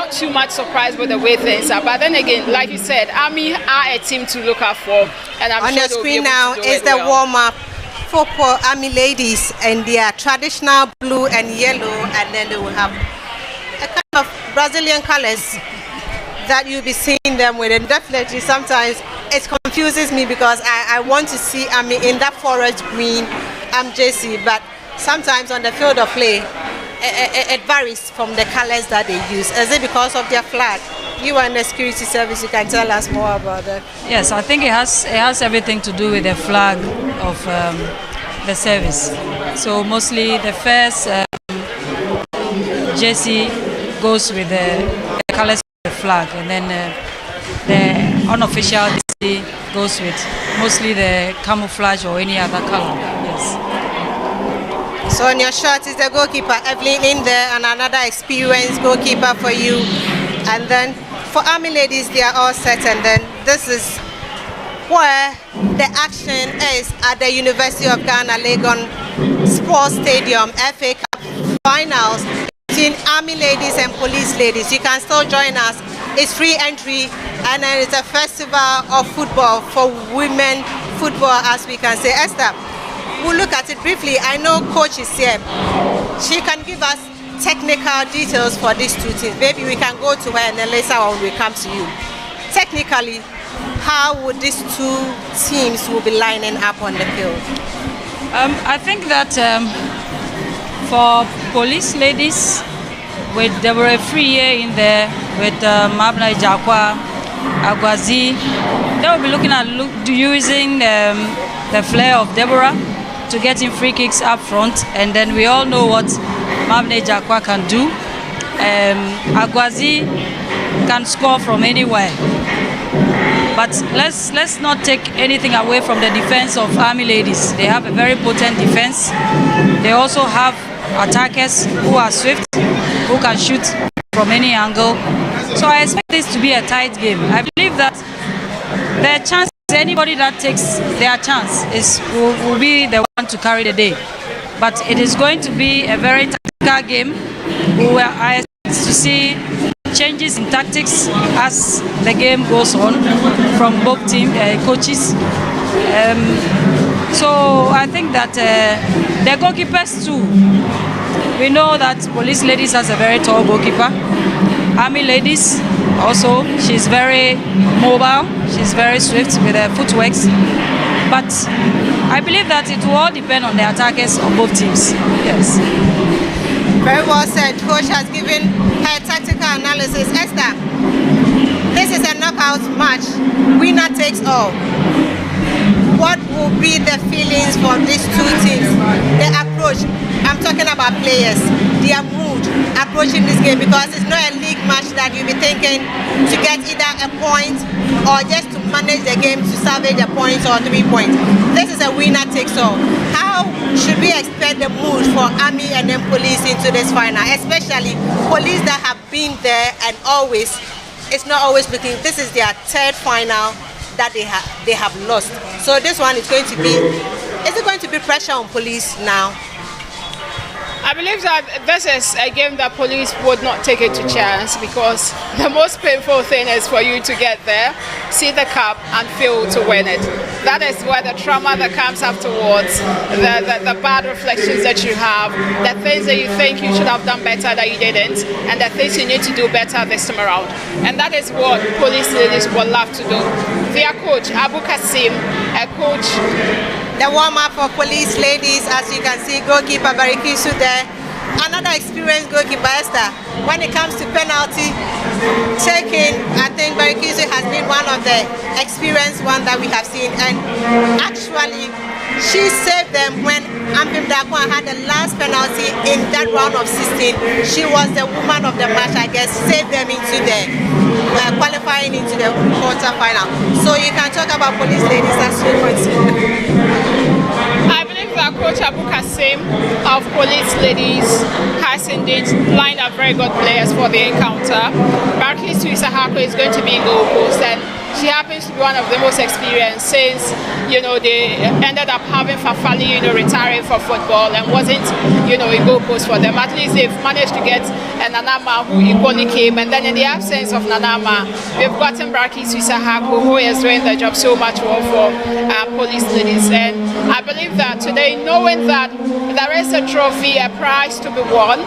not too much surprised with the way things are. But then again, like you said, Army are a team to look out for. And I'm on sure your screen now is the warm-up for Army ladies in their traditional blue and yellow, and then they will have a kind of Brazilian colors that you'll be seeing them with. And definitely sometimes it confuses me because I want to see Army in that forest green jersey, but sometimes on the field of play it varies from the colors that they use. Is it because of their flag? You are in the security service, you can tell us more about that. Yes, I think it has everything to do with the flag of the service. So mostly the first jersey goes with the colors of the flag, and then the unofficial jersey goes with mostly the camouflage or any other color. Yes. So on your shirt is the goalkeeper Evelyn in there, and another experienced goalkeeper for you. And then for Army ladies, they are all set, and then this is where the action is at the University of Ghana Legon Sports Stadium, FA Cup finals between Army ladies and police ladies. You can still join us. It's free entry, and then it's a festival of football for women football, as we can say. Esther, we'll look at it briefly. I know coach is here. She can give us technical details for these two teams. Maybe we can go to her and then later on we come to you. Technically, how would these two teams will be lining up on the field? I think that for police ladies, with Deborah Free in there, with Mabna Jakwa, Agwazi, they will be looking at using the flair of Deborah to get in free kicks up front, and then we all know what Mabne Jakwa can do. Agwazi can score from anywhere. But let's not take anything away from the defense of Army ladies. They have a very potent defense. They also have attackers who are swift, who can shoot from any angle. So I expect this to be a tight game. I believe that their chance, anybody that takes their chance will be the one to carry the day. But it is going to be a very tactical game where I expect to see changes in tactics as the game goes on from both team coaches. So I think that the goalkeepers too, we know that police ladies has a very tall goalkeeper. Army ladies also, she's very mobile, she's very swift with her footworks. But I believe that it will all depend on the attackers of both teams. Yes. Very well said. Coach has given her tactical analysis. Esther, this is a knockout match. Winner takes all. What will be the feelings for these two teams? The approach, I'm talking about players, their mood approaching this game, because it's not a league match that you'll be thinking to get either a point or just to manage the game to salvage a point or 3 points. This is a winner takes all. How should we expect the mood for Army and then police into this final, especially police that have been there and always, it's not always looking, this is their third final that they have lost. So this one is going to be, is it going to be pressure on police now? I believe that this is a game that police would not take it to chance, because the most painful thing is for you to get there, see the cup and fail to win it. That is where the trauma that comes afterwards, the bad reflections that you have, the things that you think you should have done better that you didn't, and the things you need to do better this time around. And that is what police ladies would love to do. Their coach, Abu Kasim, a coach. The warm-up for police ladies, as you can see, goalkeeper Barikisu there. Another experienced goalkeeper, Esther. When it comes to penalty taking, I think Barikisu has been one of the experienced ones that we have seen. And actually, she saved them when Ampim Dakwan had the last penalty in that round of 16. She was the woman of the match, I guess, saved them into the qualifying into the quarter-final. So you can talk about police ladies as you continue. I believe that Coach Abu Kasim of police ladies has indeed lined up very good players for the encounter. Barkis Tuisahako is going to be in goal post, and she happens to be one of the most experienced since, you know, they ended up having Fafali, you know, retiring for football and wasn't, you know, in goal post for them. At least they've managed to get a Nanama, who equally came, and then in the absence of Nanama, we've gotten Braki Swisahaku, who is doing the job so much well for police ladies. And I believe that today, knowing that there is a trophy, a prize to be won,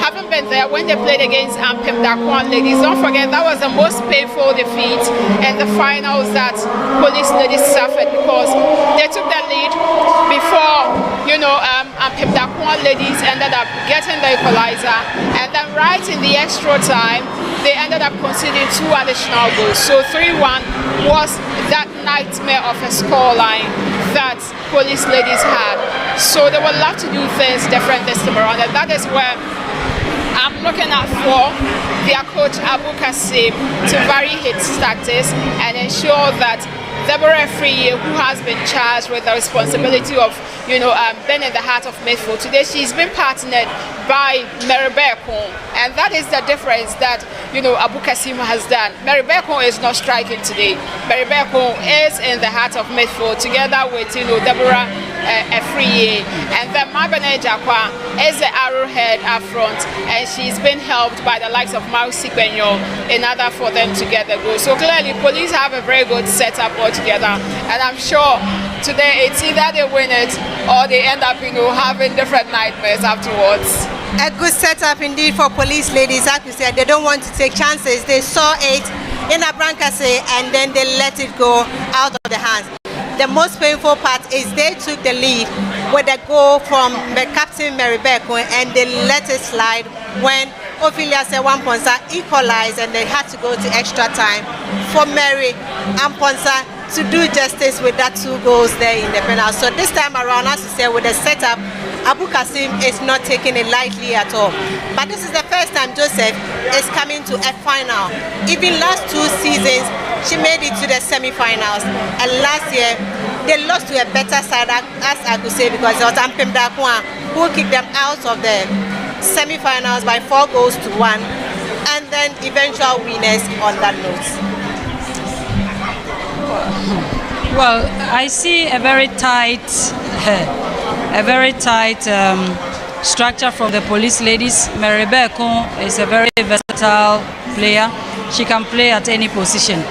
haven't been there when they played against Ampim Dakwan ladies. Don't forget that was the most painful defeat in the finals that police ladies suffered, because they took the lead before, Ampim Dakwan ladies ended up getting the equalizer, and then right in the extra time, they ended up conceding 2 additional goals. So 3-1 was that nightmare of a scoreline that police ladies had. So they would love to do things different this time around, and that is where I'm looking out for their coach Abu Kasim to vary his tactics and ensure that the referee, who has been charged with the responsibility of being in the heart of midfield, today she's been partnered by Mary Bekon, and that is the difference that Abu Kasim has done. Mary Bekon is not striking today. Mary Bekon is in the heart of midfield together with Deborah Afriye, and then Mabene Jakwa is the arrowhead up front, and she's been helped by the likes of Mausi Benyo in order for them to get the goal. So clearly police have a very good setup altogether, and I'm sure today it's either they win it or they end up having different nightmares afterwards. A good setup indeed for police ladies. Like you said, they don't want to take chances. They saw it in Abrankase and then they let it go out of the hands. The most painful part is they took the lead with a goal from the captain Mary Beko, and they let it slide when Ophelia Sewanponsa equalized, and they had to go to extra time for Mary Amponsa to do justice with that 2 goals there in the penalty. So this time around, as you said, with the setup, Abu Kasim is not taking it lightly at all. But this is the first time Joseph is coming to a final. Even last 2 seasons, she made it to the semi-finals. And last year, they lost to a better side, as I could say, because it was Ampim Dakwan who kicked them out of the semi-finals by 4 goals to 1. And then eventual winners on that note. Well, I see a very tight structure from the police ladies. Mary Bekon is a very versatile player. She can play at any position.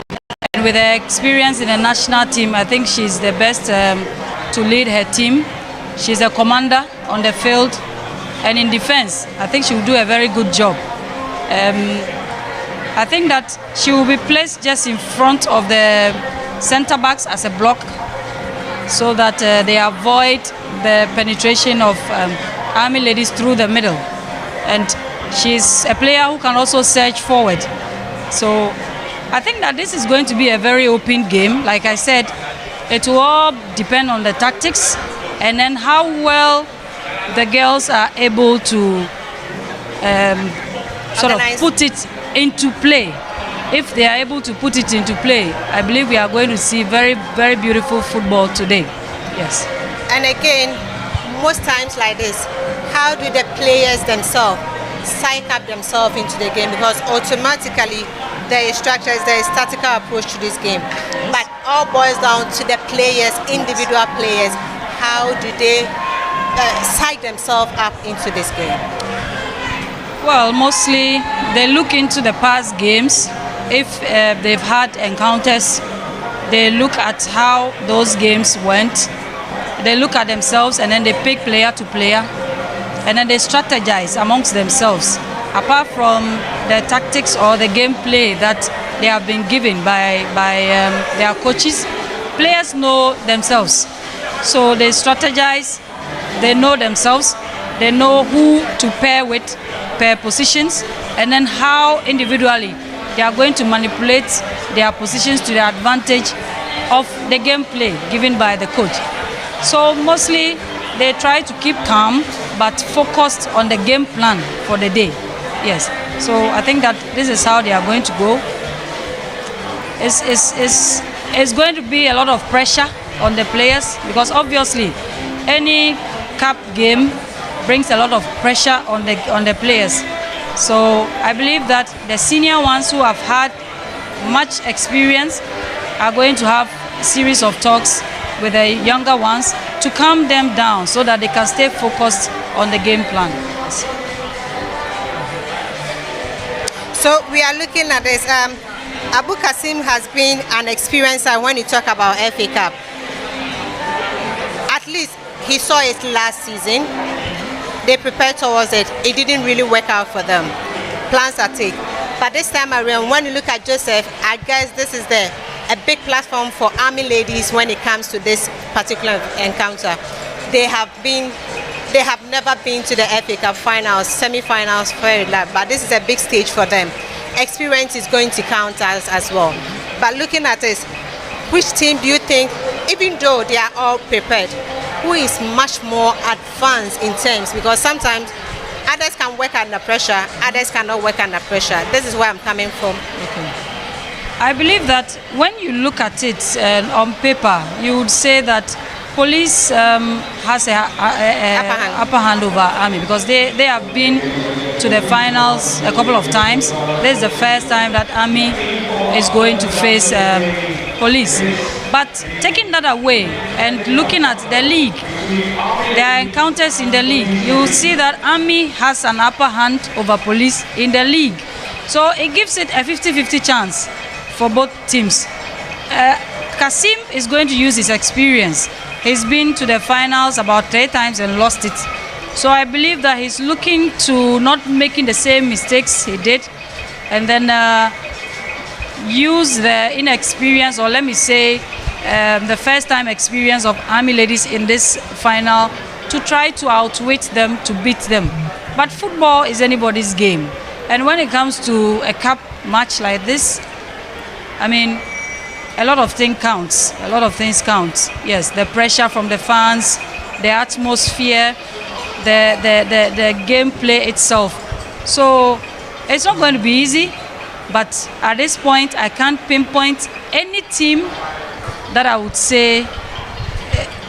And with her experience in the national team, I think she's the best to lead her team. She's a commander on the field. And in defense, I think she will do a very good job. I think that she will be placed just in front of the center backs as a block, so that they avoid the penetration of Army ladies through the middle. And she's a player who can also surge forward. So I think that this is going to be a very open game. Like I said, it will all depend on the tactics and then how well the girls are able to sort of put it into play. If they are able to put it into play, I believe we are going to see very, very beautiful football today. Yes. And again, most times like this, how do the players themselves psych up themselves into the game? Because automatically there is structures, there is tactical approach to this game. But all boils down to the players, individual players. How do they psych themselves up into this game? Well, mostly they look into the past games. If they've had encounters, they look at how those games went. They look at themselves and then they pick player to player, and then they strategize amongst themselves. Apart from the tactics or the gameplay that they have been given by their coaches, players know themselves. So they strategize, they know themselves, they know who to pair with per positions, and then how individually they are going to manipulate their positions to the advantage of the gameplay given by the coach. So mostly they try to keep calm but focused on the game plan for the day. Yes. So I think that this is how they are going to go. It's going to be a lot of pressure on the players, because obviously any cup game brings a lot of pressure on the players. So I believe that the senior ones who have had much experience are going to have a series of talks with the younger ones to calm them down so that they can stay focused on the game plan. So we are looking at this. Abu Kasim has been an experiencer when you talk about FA Cup. At least he saw it last season. They prepared towards it. It didn't really work out for them. Plans are taken. But this time around, when you look at Joseph, I guess this is a big platform for Army ladies when it comes to this particular encounter. They have never been to the FA Cup finals, semi-finals, but this is a big stage for them. Experience is going to count as well. But looking at this, which team do you think, even though they are all prepared, who is much more advanced in terms? Because sometimes others can work under pressure, others cannot work under pressure. This is where I'm coming from. Okay. I believe that when you look at it on paper, you would say that police has a upper hand over Army, because they have been to the finals a couple of times. This is the first time that Army is going to face police. But taking that away and looking at the league, their encounters in the league, you will see that Army has an upper hand over police in the league. So it gives it a 50-50 chance for both teams. Kasim is going to use his experience. He's been to the finals about 3 times and lost it. So I believe that he's looking to not making the same mistakes he did, and then use the inexperience, or let me say the first time experience of Army ladies in this final to try to outwit them, to beat them. But football is anybody's game. And when it comes to a cup match like this, I mean, a lot of things counts. A lot of things count. Yes, the pressure from the fans, the atmosphere, the gameplay itself. So it's not going to be easy, but at this point, I can't pinpoint any team that I would say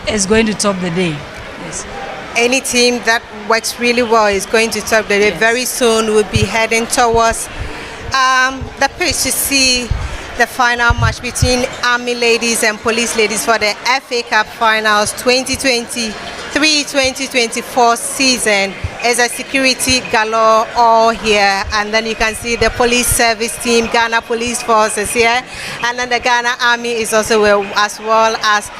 is going to top the day. Yes. Any team that works really well is going to top the day. Yes. Very soon we'll be heading towards the pitch to see the final match between Army ladies and Police ladies for the FA Cup Finals 2023-2024 season. Is a security galore all here, and then you can see the police service team, Ghana Police Forces here, and then the Ghana Army is also as well as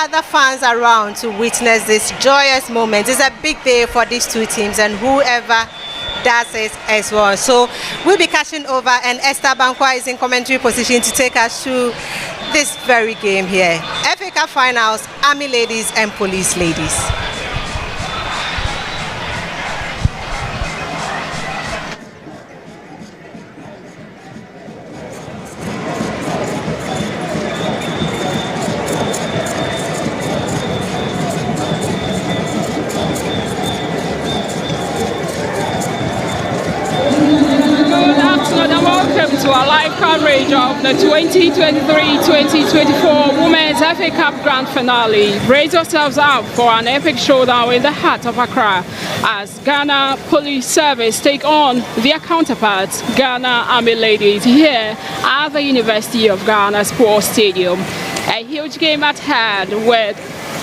other fans around to witness this joyous moment. It's a big day for these two teams, and whoever does it as well. So we'll be catching over, and Esther Bankwa is in commentary position to take us through this very game here. FA Cup Finals, Army ladies and Police ladies. To our live coverage of the 2023-2024 Women's FA Cup Grand Finale. Brace yourselves up for an epic showdown in the heart of Accra as Ghana Police Service take on their counterparts, Ghana Army Ladies, here at the University of Ghana Sports Stadium. A huge game at hand with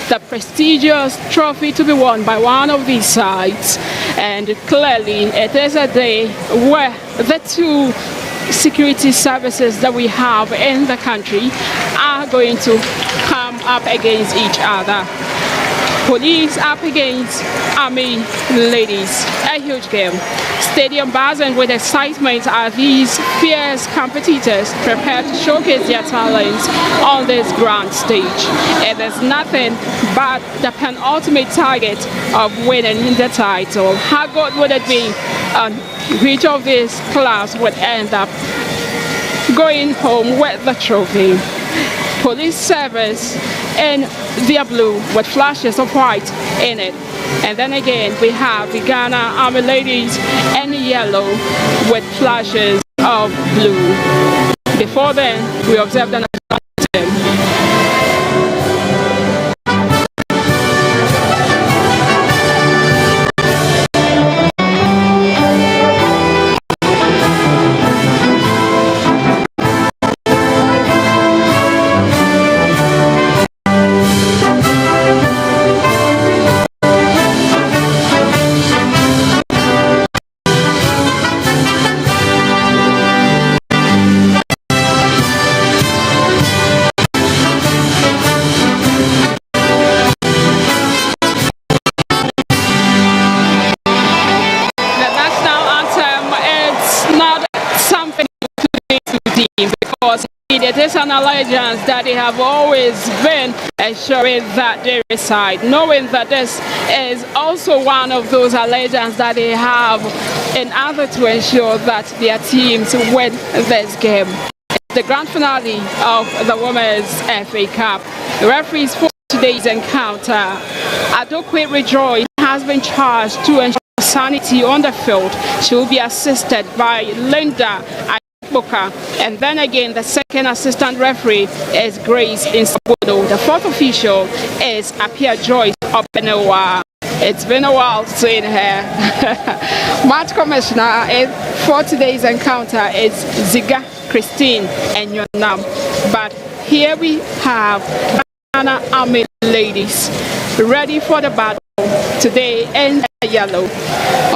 the prestigious trophy to be won by one of these sides, and clearly it is a day where the two security services that we have in the country are going to come up against each other. Police up against Army ladies. A huge game. Stadium buzzing with excitement as these fierce competitors prepare to showcase their talents on this grand stage. It is nothing but the penultimate target of winning the title. How good would it be which of these clubs would end up going home with the trophy? Police Service in their blue with flashes of white in it. And then again, we have the Ghana Army Ladies in yellow with flashes of blue. Before then, we observed an because it is an allegiance that they have always been ensuring that they reside, knowing that this is also one of those allegiances that they have in order to ensure that their teams win this game. It's the grand finale of the Women's FA Cup. The referees for today's encounter, Adokwe Rejoice, has been charged to ensure sanity on the field. She will be assisted by Linda Booker, and then again the second assistant referee is Grace Insabodo. The fourth official is Apia Joyce Obenewa. It's been a while seeing her. Match commissioner for today's encounter is Ziga Christine Enyonam. But here we have Ghana Army ladies ready for the battle today in yellow.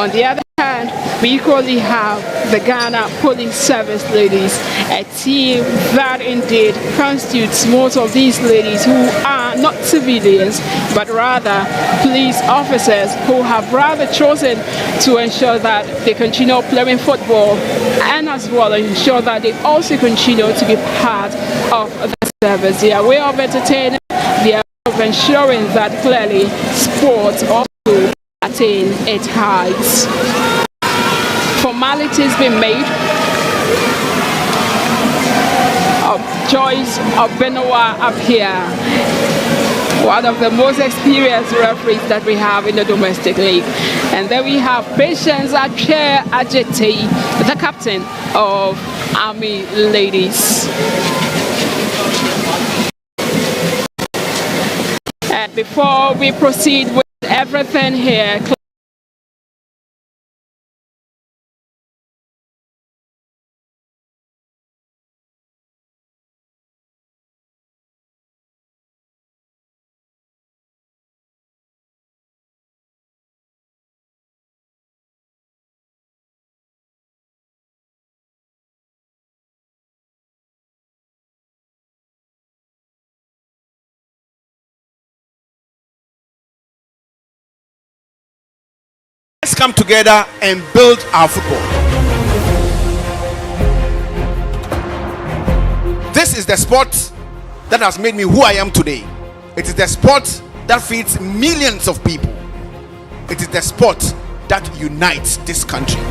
On the other hand, we equally have the Ghana Police Service ladies, a team that indeed constitutes most of these ladies who are not civilians, but rather police officers who have rather chosen to ensure that they continue playing football and as well ensure that they also continue to be part of the service. They are way of entertaining, they are of ensuring that clearly sports also attain its heights. Formalities being made. Joyce Obenowa up here, one of the most experienced referees that we have in the domestic league. And then we have Patience Ache Ajete, the captain of Army Ladies. And before we proceed with everything here, let's come together and build our football. This is the sport that has made me who I am today. It is the sport that feeds millions of people. It is the sport that unites this country.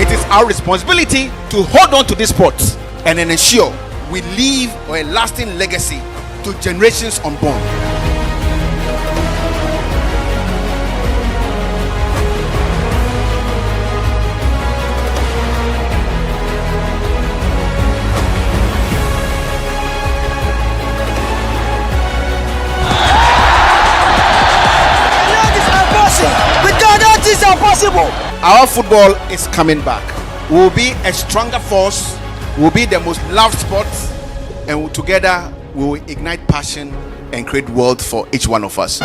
It is our responsibility to hold on to this sport and then ensure we leave a lasting legacy to generations unborn. This is impossible. Our football is coming back. We will be a stronger force. We will be the most loved sport, and together we will ignite passion and create wealth for each one of us.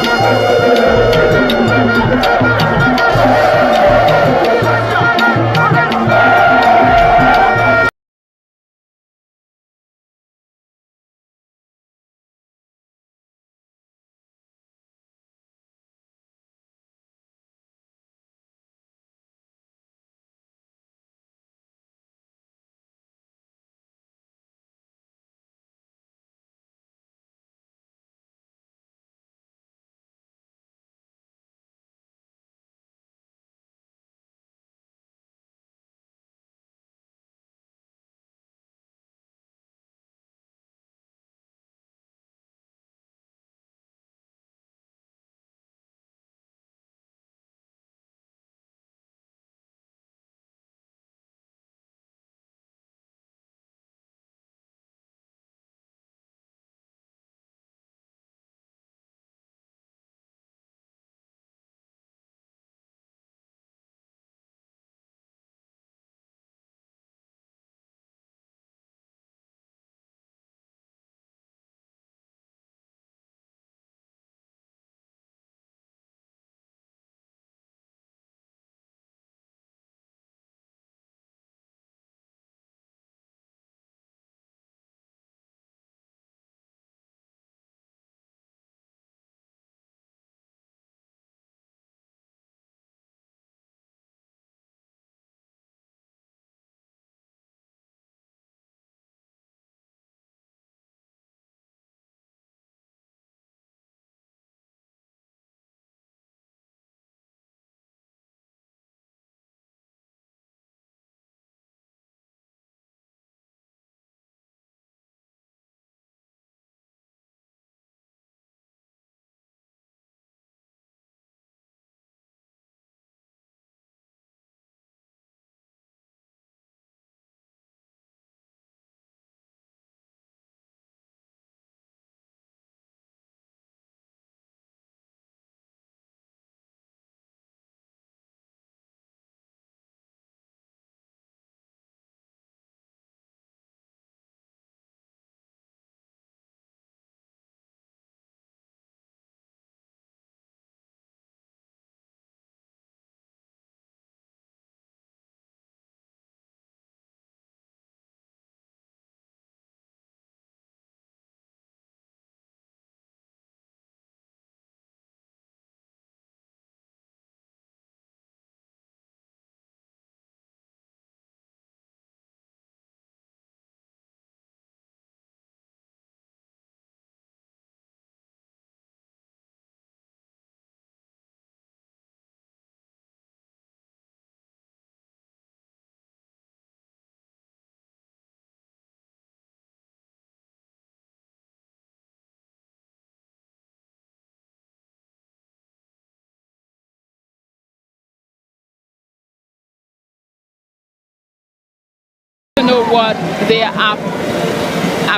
what they are up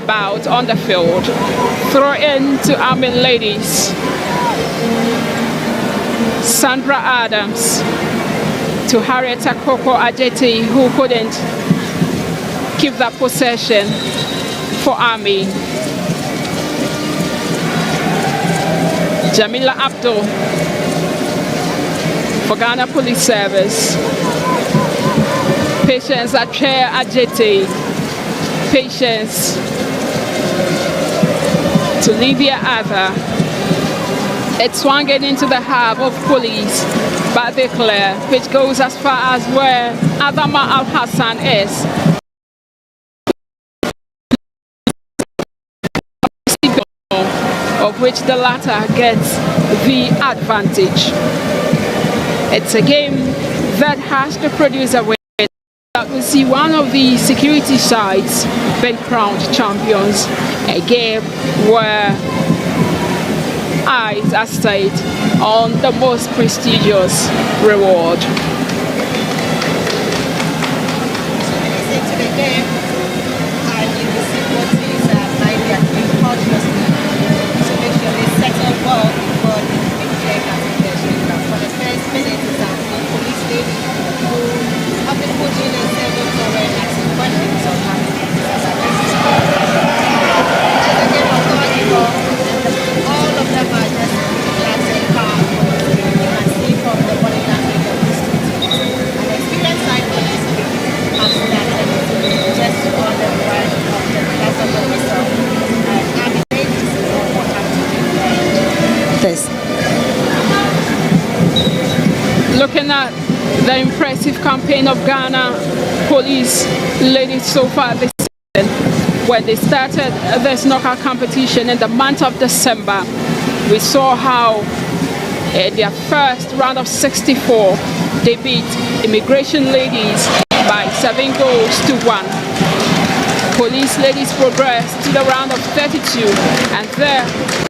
about on the field. Throw in to Army ladies. Sandra Adams to Harriet Akoko Ajeti, who couldn't keep that possession for Army. Jamila Abdul for Ghana Police Service. Patience Ache Ajeti. Patience to Livia Adha. It swung it into the half of Police by the clear, which goes as far as where Adama Al Hassan is. Of which the latter gets the advantage. It's a game that has to produce a win. That will see one of the security sides being crowned champions. A game where eyes are stayed on the most prestigious reward. Into the game, and you will see what is likely at least cautiously to make sure they settle well before they play classification. For the first minute, it's the police lady who have been putting in several forward asking questions on how to get this as a game of volleyball. All of them are just relaxed and calm. You can see from the body language of these two teams. An experienced side police has started just on the right of the rest of the whistle. And the ladies will have to do this. Looking at the impressive campaign of Ghana Police ladies so far this season, when they started this knockout competition in the month of December, we saw how in their first round of 64 they beat Immigration Ladies by 7 goals to 1. Police ladies progressed to the round of 32, and there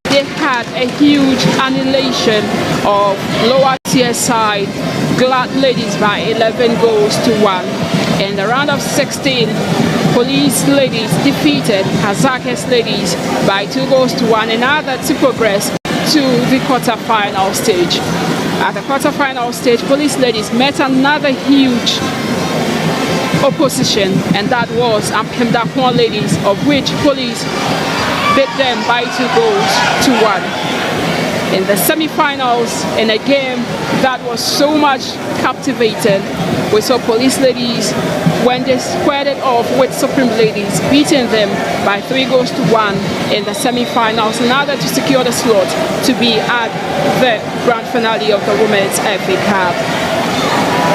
they had a huge annihilation of lower tier side Glad Ladies by 11 goals to 1. In the round of 16, Police ladies defeated Kazakh ladies by 2 goals to 1 in order to progress to the quarter-final stage. At the quarter-final stage, Police ladies met another huge opposition, and that was Ampemdakwan ladies, of which Police beat them by 2 goals to 1. In the semi-finals, in a game that was so much captivating, we saw Police ladies, when they squared it off with Supreme ladies, beating them by 3 goals to 1 in the semi-finals in order to secure the slot to be at the grand finale of the Women's FA Cup.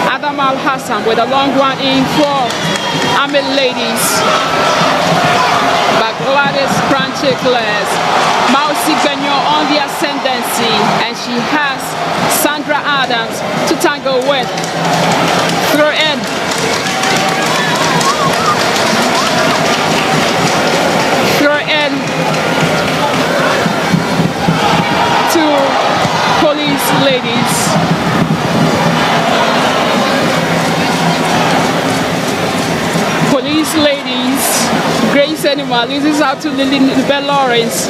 Adam Al Hassan with a long one in for Amel ladies. But Gladys Crunchy Clares, Mausi Benyo on the ascendancy, and she has Sandra Adams to tangle with. Throw in. Throw in to Police ladies. Police ladies, Grace Animal loses out to Lily Bell Lawrence.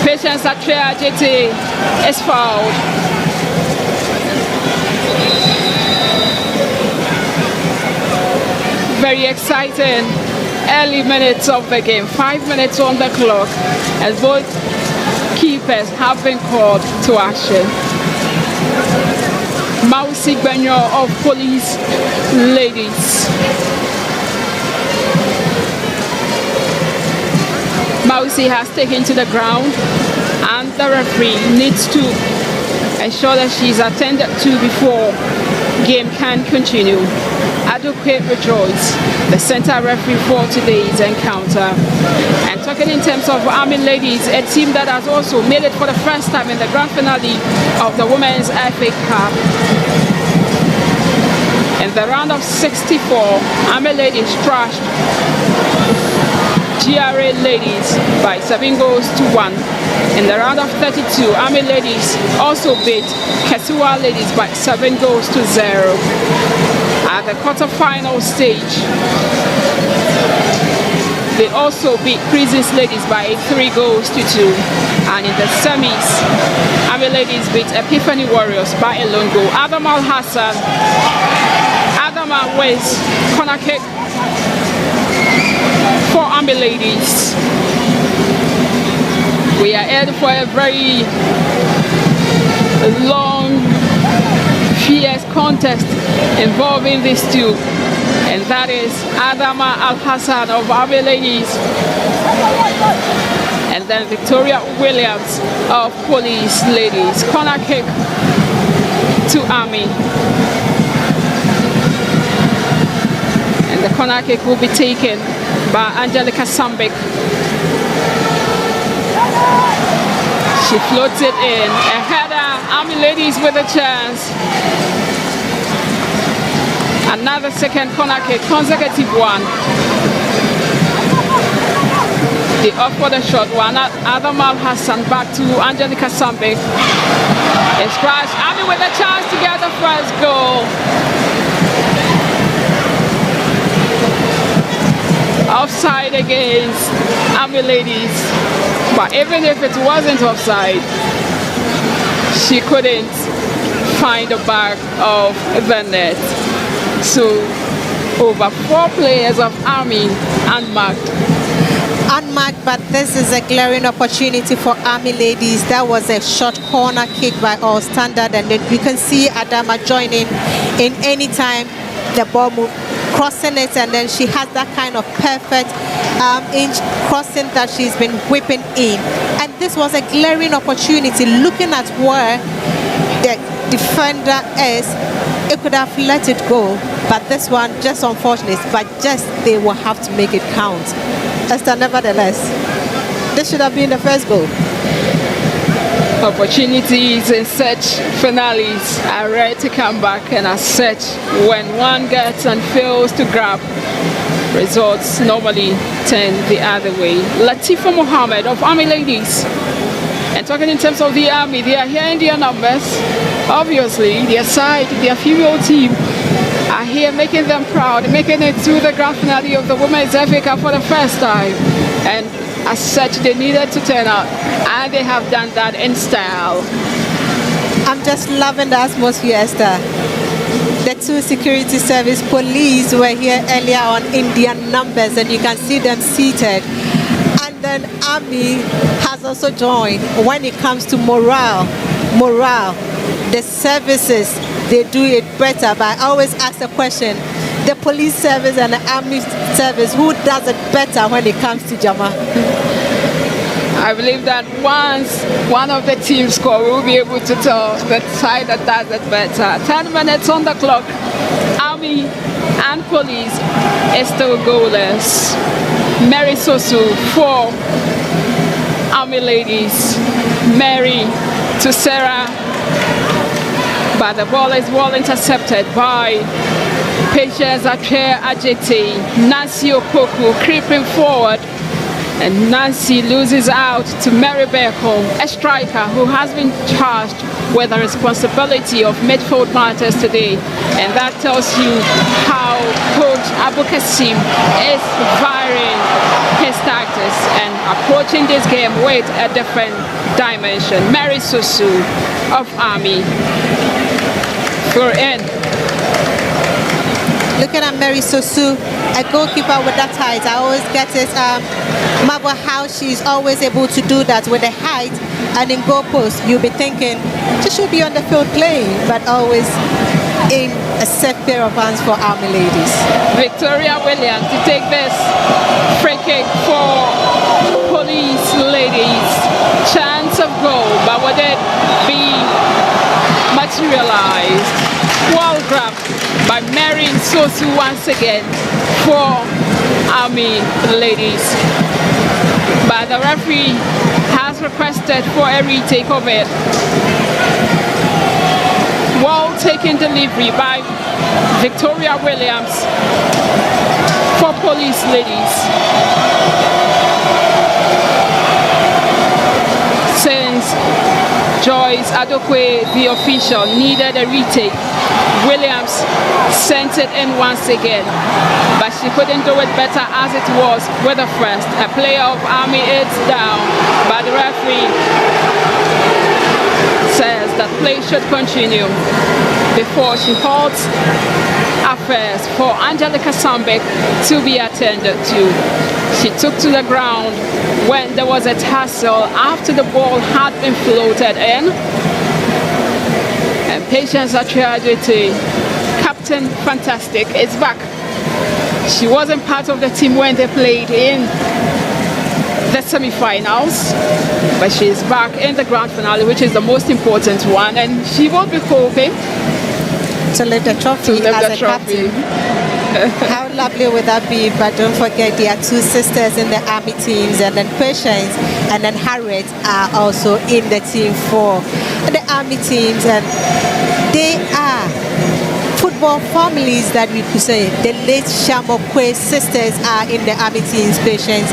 Patience Atrea JT is fouled. Very exciting early minutes of the game. 5 minutes on the clock as both keepers have been called to action. Mausi Benyo of Police ladies. Mausi has taken to the ground, and the referee needs to ensure that she's attended to before game can continue. Adequate Rejoice, the center referee for today's encounter. And talking in terms of Army ladies, a team that has also made it for the first time in the grand finale of the Women's FA Cup. In the round of 64, Army ladies trashed GRA ladies by 7 goals to 1. In the round of 32, Army ladies also beat Kesuwa ladies by 7 goals to 0. At the quarter-final stage, They also beat Prisons Ladies by 3-2. And in the semis, Army Ladies beat Epiphany Warriors by a lone goal. Adam Al Hassan. Adama wins corner kick for Army Ladies. We are headed for a very long, fierce contest involving these two. And that is Adama Al Hassan of Army Ladies and then Victoria Williams of Police Ladies. Corner kick to Army. And the corner kick will be taken by Angelica Sambik. She floats it in. A header. Army Ladies with a chance. Another second corner kick, consecutive one. The off for the shot one. Adam Al Hassan back to Angelica Sambik. A scratch. Army with a chance to get the first goal. Offside against Army Ladies. But even if it wasn't offside, she couldn't find the back of the net. So over 4 players of Army unmarked. Unmarked, but this is a glaring opportunity for Army Ladies. That was a short corner kick by All Standard, and then you can see Adama joining in any time the ball move, crossing it, and then she has that kind of perfect inch crossing that she's been whipping in. And this was a glaring opportunity. Looking at where the defender is, it could have let it go, but this one just unfortunate, but just they will have to make it count. Esther, nevertheless, this should have been the first goal. Opportunities in such finales are rare to come back, and as such, when one gets and fails to grab, results normally turn the other way. Latifa Mohammed of Army Ladies. And talking in terms of the Army, they are here in their numbers. Obviously, their side, their female team are here making them proud, making it to the grand finale of the Women's FA Cup for the first time. And as such, they needed to turn out, and they have done that in style. I'm just loving the atmosphere, Esther. The 2 security service police were here earlier on in their numbers, and you can see them seated. And then Army has also joined when it comes to morale. The services, they do it better, but I always ask the question, the police service and the Army service, who does it better when it comes to Jama? I believe that once one of the teams score, we'll be able to tell the side that does it better. 10 minutes on the clock. Army and Police is still goalless. Mary Sosu for Army Ladies. Mary to Sarah. But the ball is well intercepted by Patience Atwe Ajete. Nancy Opoku creeping forward. And Nancy loses out to Mary Beckham, a striker who has been charged with the responsibility of midfield matters today. And that tells you how Coach Abu Kasim is varying his tactics and approaching this game with a different dimension. Mary Susu of Army. Throw in. Looking at Mary Sosu, a goalkeeper with that height, I always get it. Marvel how she's always able to do that with the height, and in goal post, you'll be thinking she should be on the field playing, but always in a safe pair of hands for Army Ladies. Victoria Williams to take this free kick for Police Ladies. Chance of goal, but would it be materialized? Wall grab by Mary Sosu once again for Army Ladies. But the referee has requested for a retake of it. Well taken delivery by Victoria Williams for Police Ladies. Since Joyce Adokwe, the official, needed a retake. Williams sent it in once again, but she couldn't do it better as it was with the first. A player of Army is down, but the referee says that play should continue before she halts affairs for Angelica Sambek to be attended to. She took to the ground when there was a tussle after the ball had been floated in. And Patience Atriagete, Captain Fantastic, is back. She wasn't part of the team when they played in the semi-finals, but she is back in the grand finale, which is the most important one, and she will be hoping to lift the trophy as a captain. How lovely would that be? But don't forget, there are two sisters in the Army teams, and then Patience and then Harriet are also in the team for the Army teams, and they are football families that we could say. The late Shamokwe sisters are in the Army teams. Patience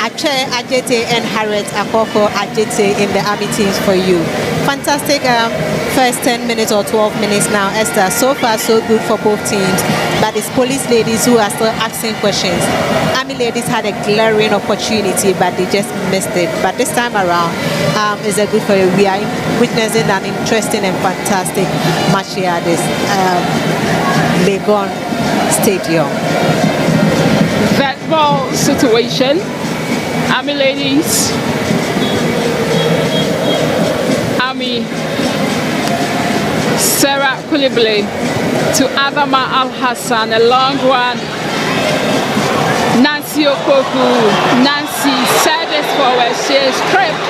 Ache Ajete and Harriet Akoko Ajete in the Army teams for you. Fantastic first 10 minutes or 12 minutes now, Esther. So far so good for both teams, but it's police ladies who are still asking questions. Army ladies had a glaring opportunity, but they just missed it. But this time around, it's a good for you. We are witnessing an interesting and fantastic match here at this Legon Stadium. That ball situation. Army ladies. Army. Sarah Koulibaly to Adama Al-Hassan, a long one. Nancy Okoku. Nancy service forward. She is stripped,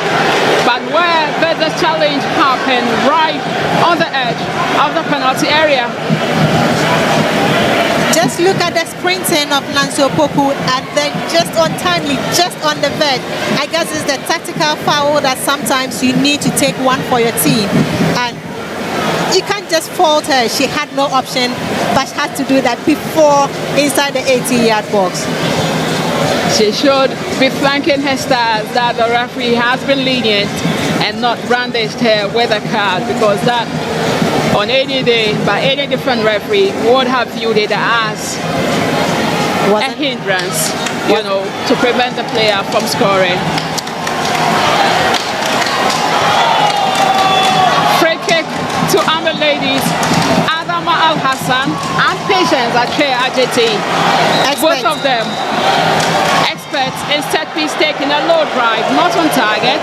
but where the challenge happened, right on the edge of the penalty area. Just look at the sprinting of Nancy Opoku, and then just untimely, just on the verge. I guess it's the tactical foul that sometimes you need to take one for your team, and you can't just fault her. She had no option, but she had to do that before inside the 18-yard box. She should be thanking her stars that the referee has been lenient and not brandished her with a card, because that on any day by any different referee would have viewed it as a hindrance, you know, to prevent the player from scoring. Free kick to Army ladies. Adama Al-Hassan and Patience Atriagete. Both of them experts in set piece taking a low drive, not on target.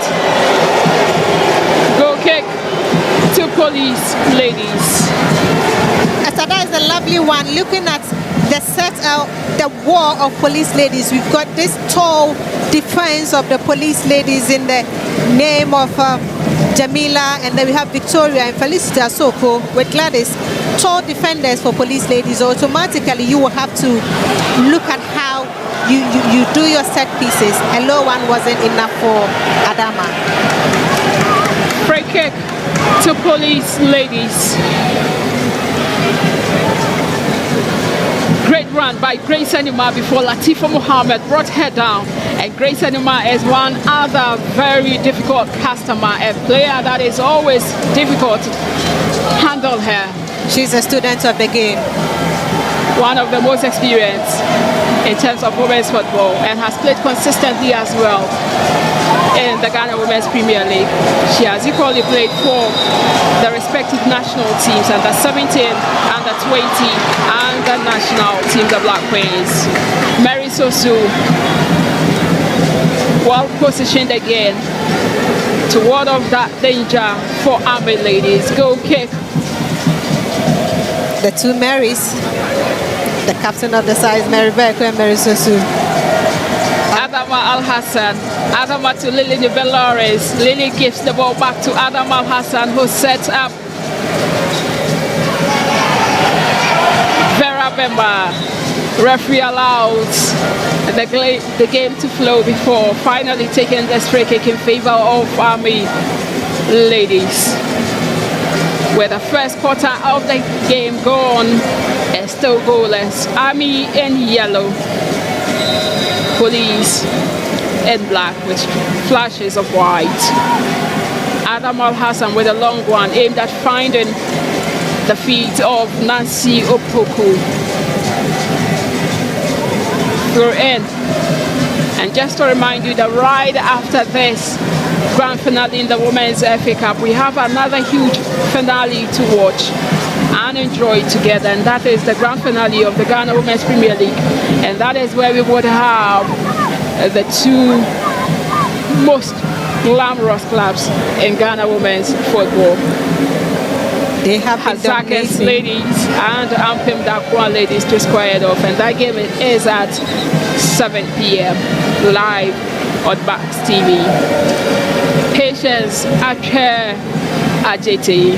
Goal kick to police ladies. That is a lovely one. Looking at the set out, the wall of police ladies, we've got this tall defense of the police ladies in the name of Jamila, and then we have Victoria and Felicity Asoko with Gladys. Tall defenders for police ladies. Automatically you will have to look at how you do your set pieces. A low one wasn't enough for Adama. Free kick to police ladies. Great run by Grace Anima before Latifa Muhammad brought her down. And Grace Anima is one other very difficult customer, a player that is always difficult to handle her. She's a student of the game. One of the most experienced in terms of women's football, and has played consistently as well in the Ghana Women's Premier League. She has equally played for the respective national teams, under 17, under 20, and the national team, the Black Queens. Mary Sosu, well positioned again to ward off that danger for Army ladies. Goal kick. The two Marys, the captain of the side, Mary Beck and Mary Sosu. Adama Al-Hassan, Adama to Lily Nibelores. Lily gives the ball back to Adama Al-Hassan, who sets up Vera Bemba. Referee allows the game to flow before finally taking the free kick in favor of Army ladies. With the first quarter of the game gone and still goalless. Army in yellow, police in black with flashes of white. Adam Al Hassan with a long one aimed at finding the feet of Nancy Opoku. Through in. And just to remind you that right after this grand finale in the Women's FA Cup, we have another huge finale to watch and enjoy together, and that is the grand finale of the Ghana Women's Premier League, and that is where we would have the two most glamorous clubs in Ghana women's football. They have Hazakis ladies and Ampim Dakwa ladies to square it off, and that game is at 7 p.m. live on Bax TV. Patience Ache Ajeti.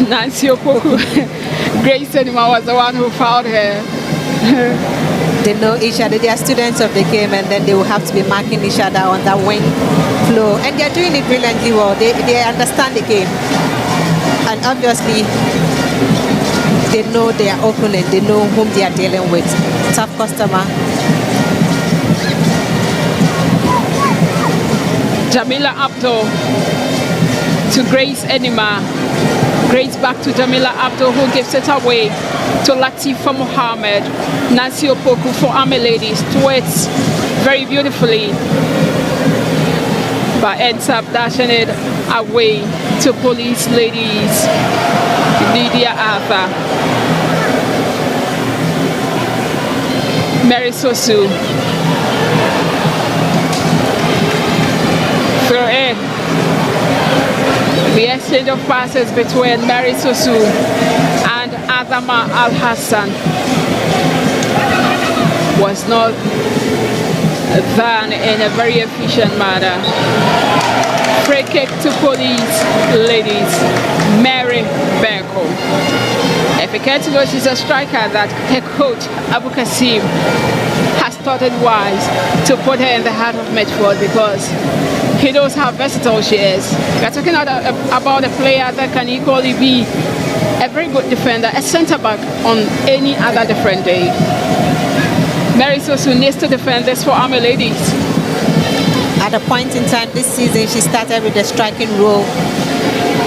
Nancy Opoku, Grace Cinema was the one who found her. They know each other. They are students of the game, and then they will have to be marking each other on that wing flow. And they are doing it brilliantly well. They understand the game. And obviously, they know their opponent. They know whom they are dealing with. Tough customer. Jamila Abdul to Grace Enima. Grace back to Jamila Abdul, who gives it away to Latifa Mohammed. Nancy Opoku for Army Ladies twists very beautifully, but ends up dashing it away to Police Ladies. Lydia Arthur. Mary Sosu. Through in. The exchange of passes between Mary Sosu and Adama Al Hassan was not done in a very efficient manner. Free kick to Police Ladies, Mary Berko. If you care to know, she's a striker that her coach Abu Kasim has thought it wise to put her in the heart of midfield, because he knows how versatile she is. We're talking about a player that can equally be a very good defender, a centre-back on any other different day. Mary Sosu needs to defend this for Army Ladies. At a point in time this season, she started with the striking role.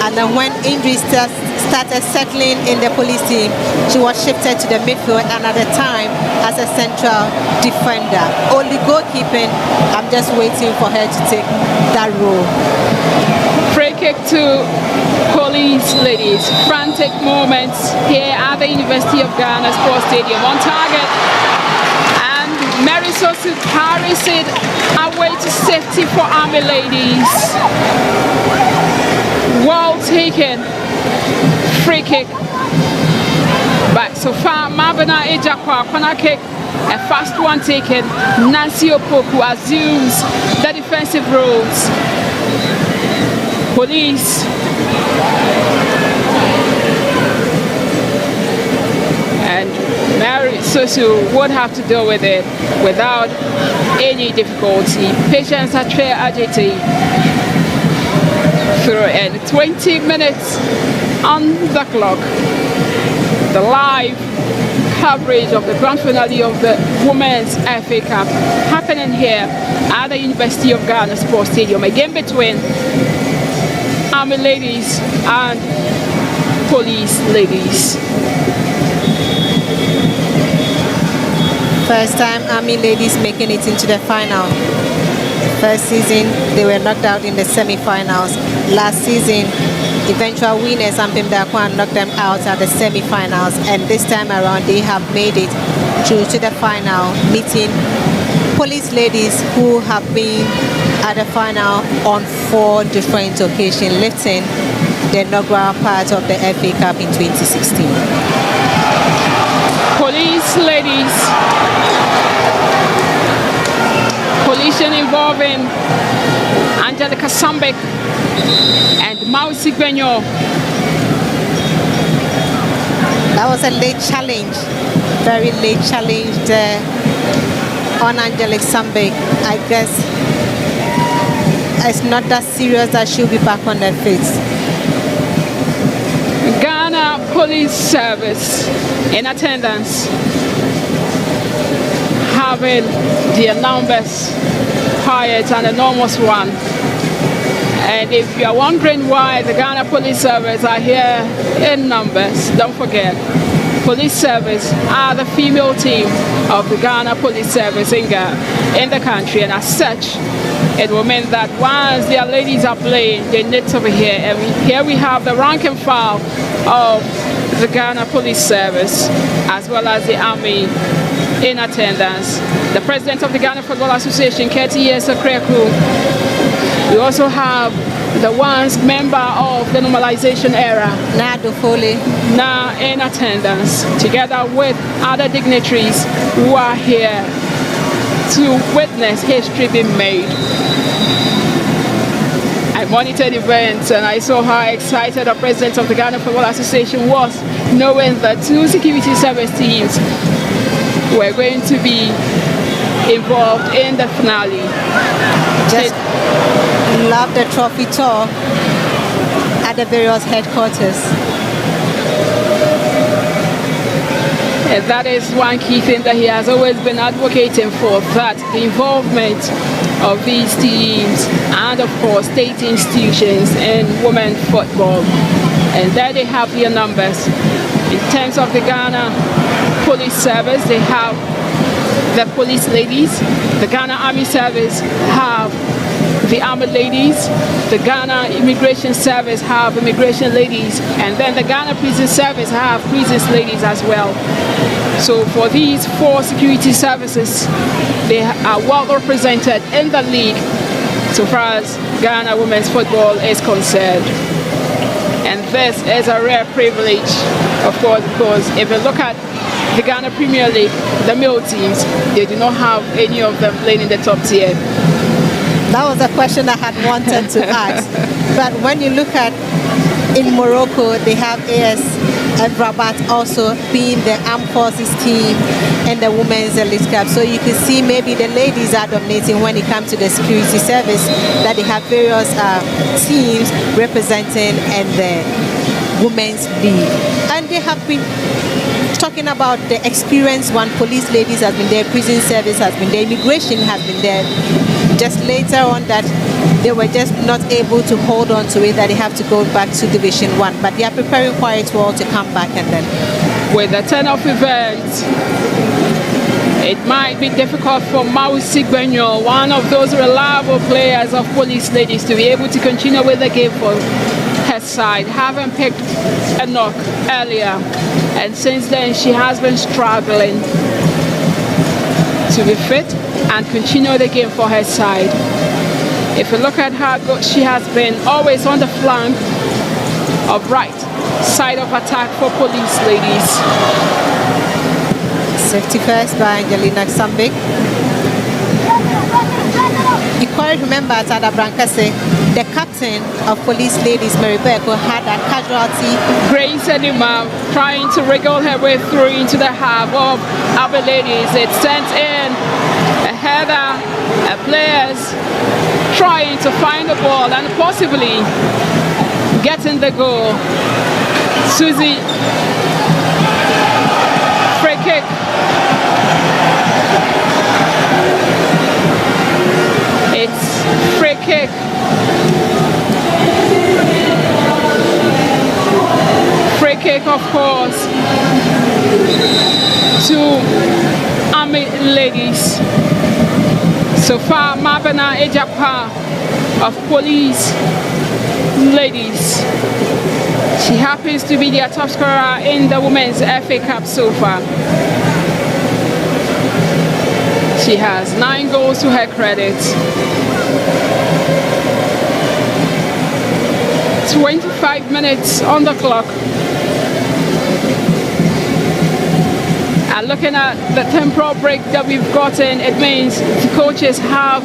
And then when injuries started settling in the police team, she was shifted to the midfield, and at the time as a central defender. Only goalkeeping, I'm just waiting for her to take that role. Free kick to Police Ladies. Frantic moments here at the University of Ghana Sports Stadium. On target, and Mary Sosu carries it away to safety for Army Ladies. Well taken. Free kick. But so far, Mabena Ejakwa, corner kick, a fast one taken. Nancy Opoku assumes the defensive roles. Police. And Mary Sosu would have to deal with it without any difficulty. Patience Ache Ajeti. Through in 20 minutes on the clock. The live coverage of the grand finale of the Women's FA Cup happening here at the University of Ghana Sports Stadium. A game between Army Ladies and Police Ladies. First time Army Ladies making it into the final. First season, they were knocked out in the semi-finals. Last season, eventual winners Ampim Dakwan knocked them out at the semi-finals. And this time around, they have made it through to the final, meeting Police Ladies, who have been at the final on 4 different occasions, lifting the inaugural part of the FA Cup in 2016. Police Ladies. Collision involving Angelica Sambek and Mausi Gbenyo. That was a late challenge, very late challenge there on Angelica Sambek. I guess it's not that serious that she'll be back on their feet. Ghana Police Service in attendance have having their numbers quite an enormous one. And if you are wondering why the Ghana Police Service are here in numbers, don't forget, Police Service are the female team of the Ghana Police Service in the country, and as such, it will mean that once their ladies are playing, they need to be here. And here we have the rank and file of the Ghana Police Service, as well as the Army in attendance. The President of the Ghana Football Association, Keti Yesekreku. We also have the once member of the normalization era, Nado Foley, now in attendance, together with other dignitaries who are here to witness history being made. I monitored events and I saw how excited the President of the Ghana Football Association was, knowing that 2 security service teams were going to be involved in the finale. Just love the trophy tour at the various headquarters. And that is one key thing that he has always been advocating for, that the involvement of these teams and of course state institutions in women's football. And there they have their numbers. In terms of the Ghana Police Service, they have the police ladies. The Ghana Army Service have the army ladies. The Ghana Immigration Service have immigration ladies. And then the Ghana Prison Service have prisons ladies as well. So for these 4 security services, they are well represented in the league so far as Ghana women's football is concerned. And this is a rare privilege, of course, because if you look at the Ghana Premier League, the male teams, they do not have any of them playing in the top tier. That was a question I had wanted to ask. But when you look at in Morocco, they have AS Rabat also being the armed forces team and the women's elite cup. So you can see maybe the ladies are dominating when it comes to the security service, that they have various teams representing in the women's league. And they have been talking about the experience when police ladies has been there, prison service has been there, immigration has been there. Just later on that they were just not able to hold on to it, that they have to go back to Division 1. But they are preparing quite well to come back. And then with the turn-off event, it might be difficult for Mausi Benyo, one of those reliable players of police ladies, to be able to continue with the game for her side, having picked a knock earlier. And since then, she has been struggling to be fit and continue the game for her side. If you look at how good she has been, always on the flank of right side of attack for police ladies. Safety first by Angelina Sambik. You quite remember at Adabrankase, the captain of police ladies, Mary Beko, had a casualty. Grace Enima trying to wriggle her way through into the half of our ladies. It sent in a header, players trying to find the ball and possibly getting the goal. Susie, free kick. It's free kick. Free kick, of course, to Army ladies. So far, Mabena Ejapa of police ladies. She happens to be their top scorer in the Women's FA Cup so far. She has 9 goals to her credit. 25 minutes on the clock. And looking at the temporal break that we've gotten, it means the coaches have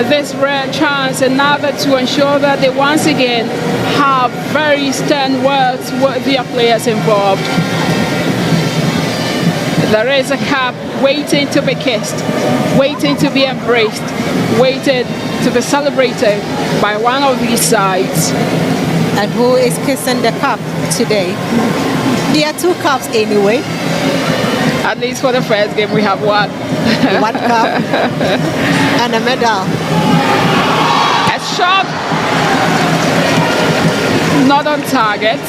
this rare chance and now to ensure that they once again have very stern words with their players involved. There is a cap waiting to be kissed, waiting to be embraced, waiting to be celebrated by one of these sides. And who is kissing the cup today? There are 2 cups anyway. At least for the first game, we have one. One cup and a medal. A shot, not on target.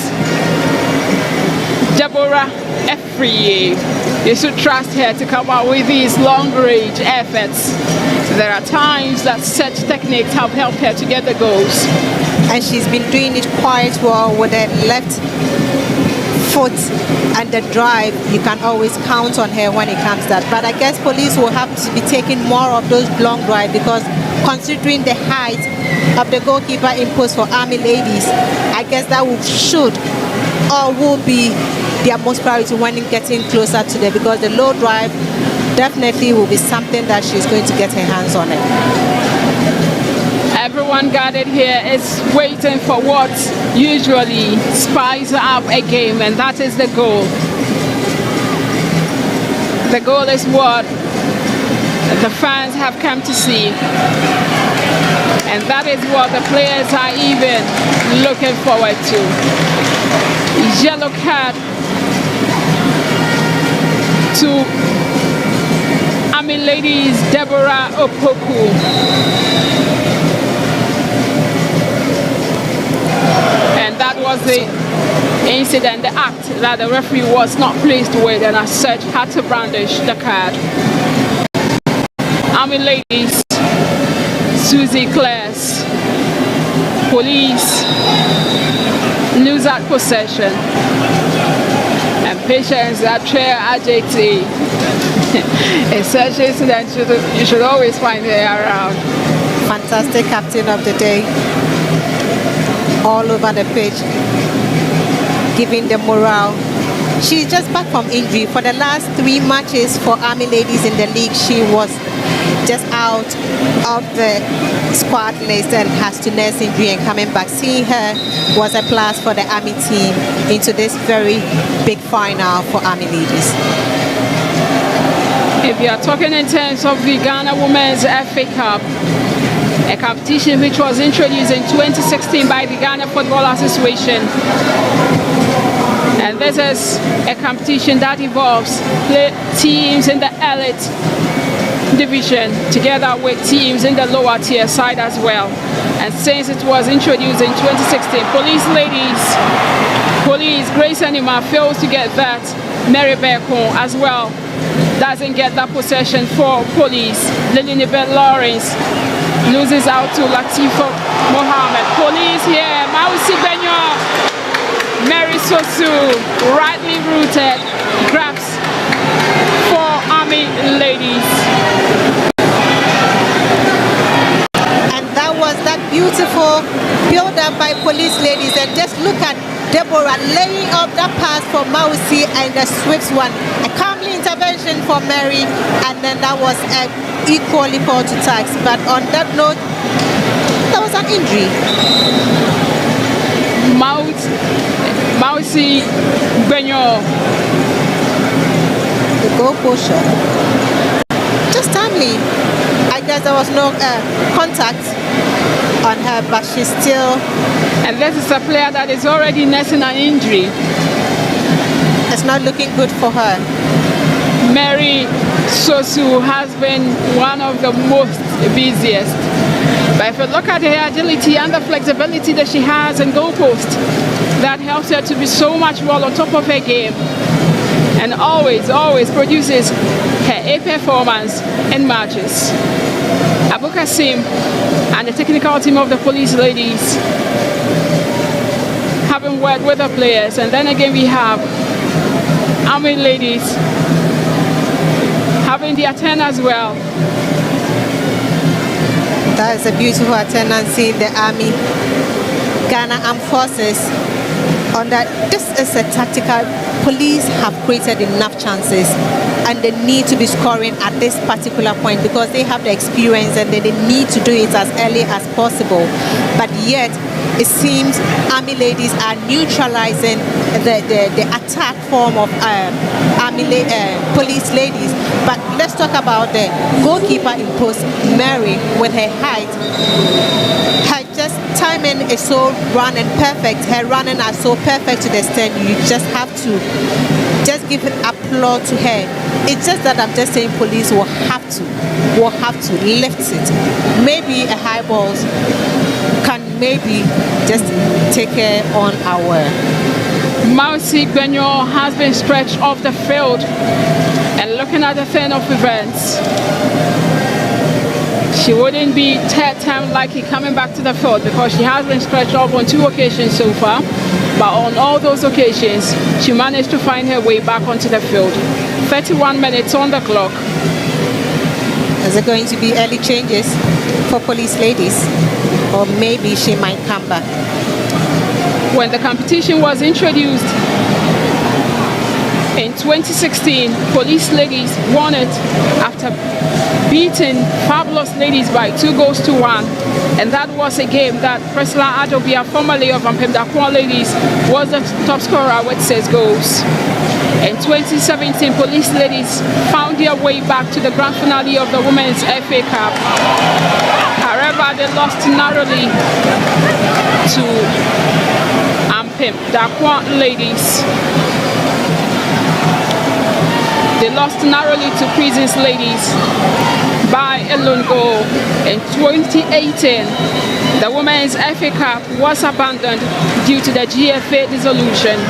Deborah Efriye. You should trust her to come out with these long-range efforts. So there are times that such techniques have helped her to get the goals. And she's been doing it quite well with her left foot and the drive. You can always count on her when it comes to that. But I guess police will have to be taking more of those long drives, because considering the height of the goalkeeper imposed for Army Ladies, I guess that should or will be their most priority when getting closer to them, because the low drive definitely will be something that she's going to get her hands on it. Everyone gathered here is waiting for what usually spices up a game, and that is the goal. The goal is what the fans have come to see, and that is what the players are even looking forward to. Yellow card to Army Ladies Deborah Opoku. And that was the incident, the act that the referee was not pleased with, and as such had to brandish the card. Army Ladies, Susie Clares, police lose that possession, and Patience Atre Ajeti. In such incidents, you should always find her around. Fantastic captain of the day, all over the pitch, giving the morale. She's just back from injury. For the last 3 matches for Army Ladies in the league, she was just out of the squad list and has to nurse injury and coming back. Seeing her was a plus for the Army team into this very big final for Army Ladies. If you are talking in terms of the Ghana Women's FA Cup, a competition which was introduced in 2016 by the Ghana Football Association, and this is a competition that involves teams in the elite division together with teams in the lower tier side as well. And since it was introduced in 2016, Police Grace Anima fails to get that. Mary Beko as well doesn't get that possession for Police. Lilibet Lawrence loses out to Latifa Mohammed. Police here, Mausi Benyo, Mary Sosu, rightly rooted, grabs for Army Ladies. And that was that beautiful build up by Police Ladies. And just look at Deborah laying up that pass for Mausi and the swift one. A calmly intervention for Mary, and then that was equally poor to tax. But on that note, there was an injury. Mausi Benyo, the goal pusher. Just timely. I guess there was no contact on her, but she's still. And this is a player that is already nursing an injury. It's not looking good for her. Mary Sosu has been one of the most busiest. But if you look at her agility and the flexibility that she has in goal post, that helps her to be so much more on top of her game, and always produces her A performance in matches. Abu Kasim and the technical team of the Police Ladies having worked with the players, and then again we have Army Ladies having their turn as well. That is a beautiful attendance in the Army, Ghana Armed Forces. On that, this is a tactical. Police have created enough chances, and they need to be scoring at this particular point because they have the experience and they need to do it as early as possible. But yet, it seems Army Ladies are neutralizing the attack form of Police Ladies. But let's talk about the goalkeeper imposed, Mary, with her height. just timing is so running perfect. Her running are so perfect to the extent you just have to just give applause to her. It's just that I'm just saying police will have to lift it. Maybe a high balls can maybe just take her on our. Marcy Benyo has been stretched off the field, and looking at the turn of events, she wouldn't be third time likely coming back to the field because she has been stretched off on 2 occasions so far, but on all those occasions she managed to find her way back onto the field. 31 minutes on the clock. Is it going to be early changes for police ladies, or maybe she might come back? When the competition was introduced in 2016, police ladies won it after beating Fabulous Ladies by 2-1, and that was a game that Priscilla Adobia, formerly of Ampemdakwa Ladies, was the top scorer with 6 goals. In 2017, police ladies found their way back to the grand finale of the Women's FA Cup. However, they lost narrowly to Ampemdakwa Ladies. They lost narrowly to Prisons Ladies by a lone goal. In 2018, the Women's FA Cup was abandoned due to the GFA dissolution.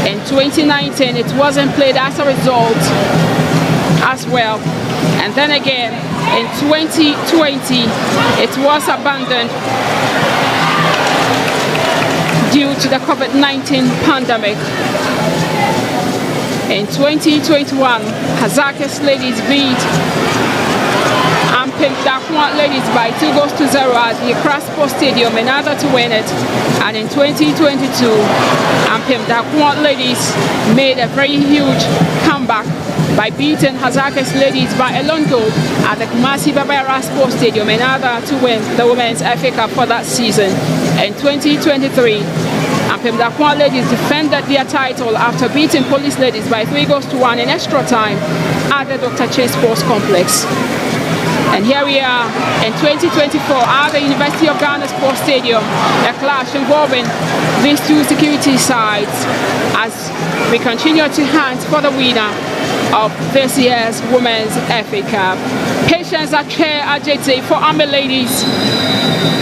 In 2019, it wasn't played as a result as well. And then again, in 2020, it was abandoned due to the COVID-19 pandemic. In 2021, Hazakis Ladies beat Ampemdakwa Ladies by 2-0 at the Craspo Stadium in order to win it. And in 2022, Ampemdakwa Ladies made a very huge comeback by beating Hazakis Ladies by a lone goal at the Kumasi Babara Sports Stadium in order to win the Women's FA Cup for that season. In 2023, Ampemdakwa Ladies defended their title after beating Police Ladies by 3-1 in extra time at the Dr. Chase Sports Complex. And here we are in 2024 at the University of Ghana Sports Stadium, a clash involving these two security sides as we continue to hunt for the winner of this year's Women's FA Cup. Patience at Chair Ajete for Army Ladies,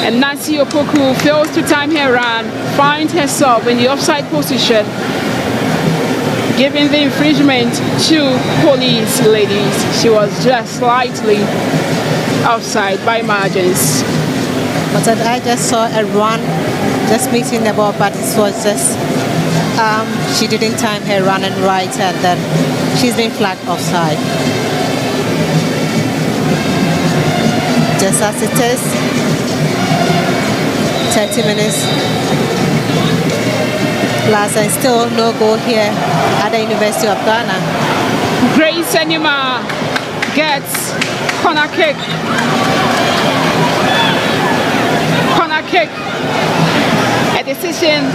and Nancy Opoku fails to time her run, finds herself in the offside position, giving the infringement to Police Ladies. She was just slightly offside by margins. But I just saw a run, just meeting the ball, but it was just she didn't time her running right, and then she's been flagged offside. Just as it is, 30 minutes plus, and still no goal here at the University of Ghana. Grace Enima gets corner kick. Corner kick. A decision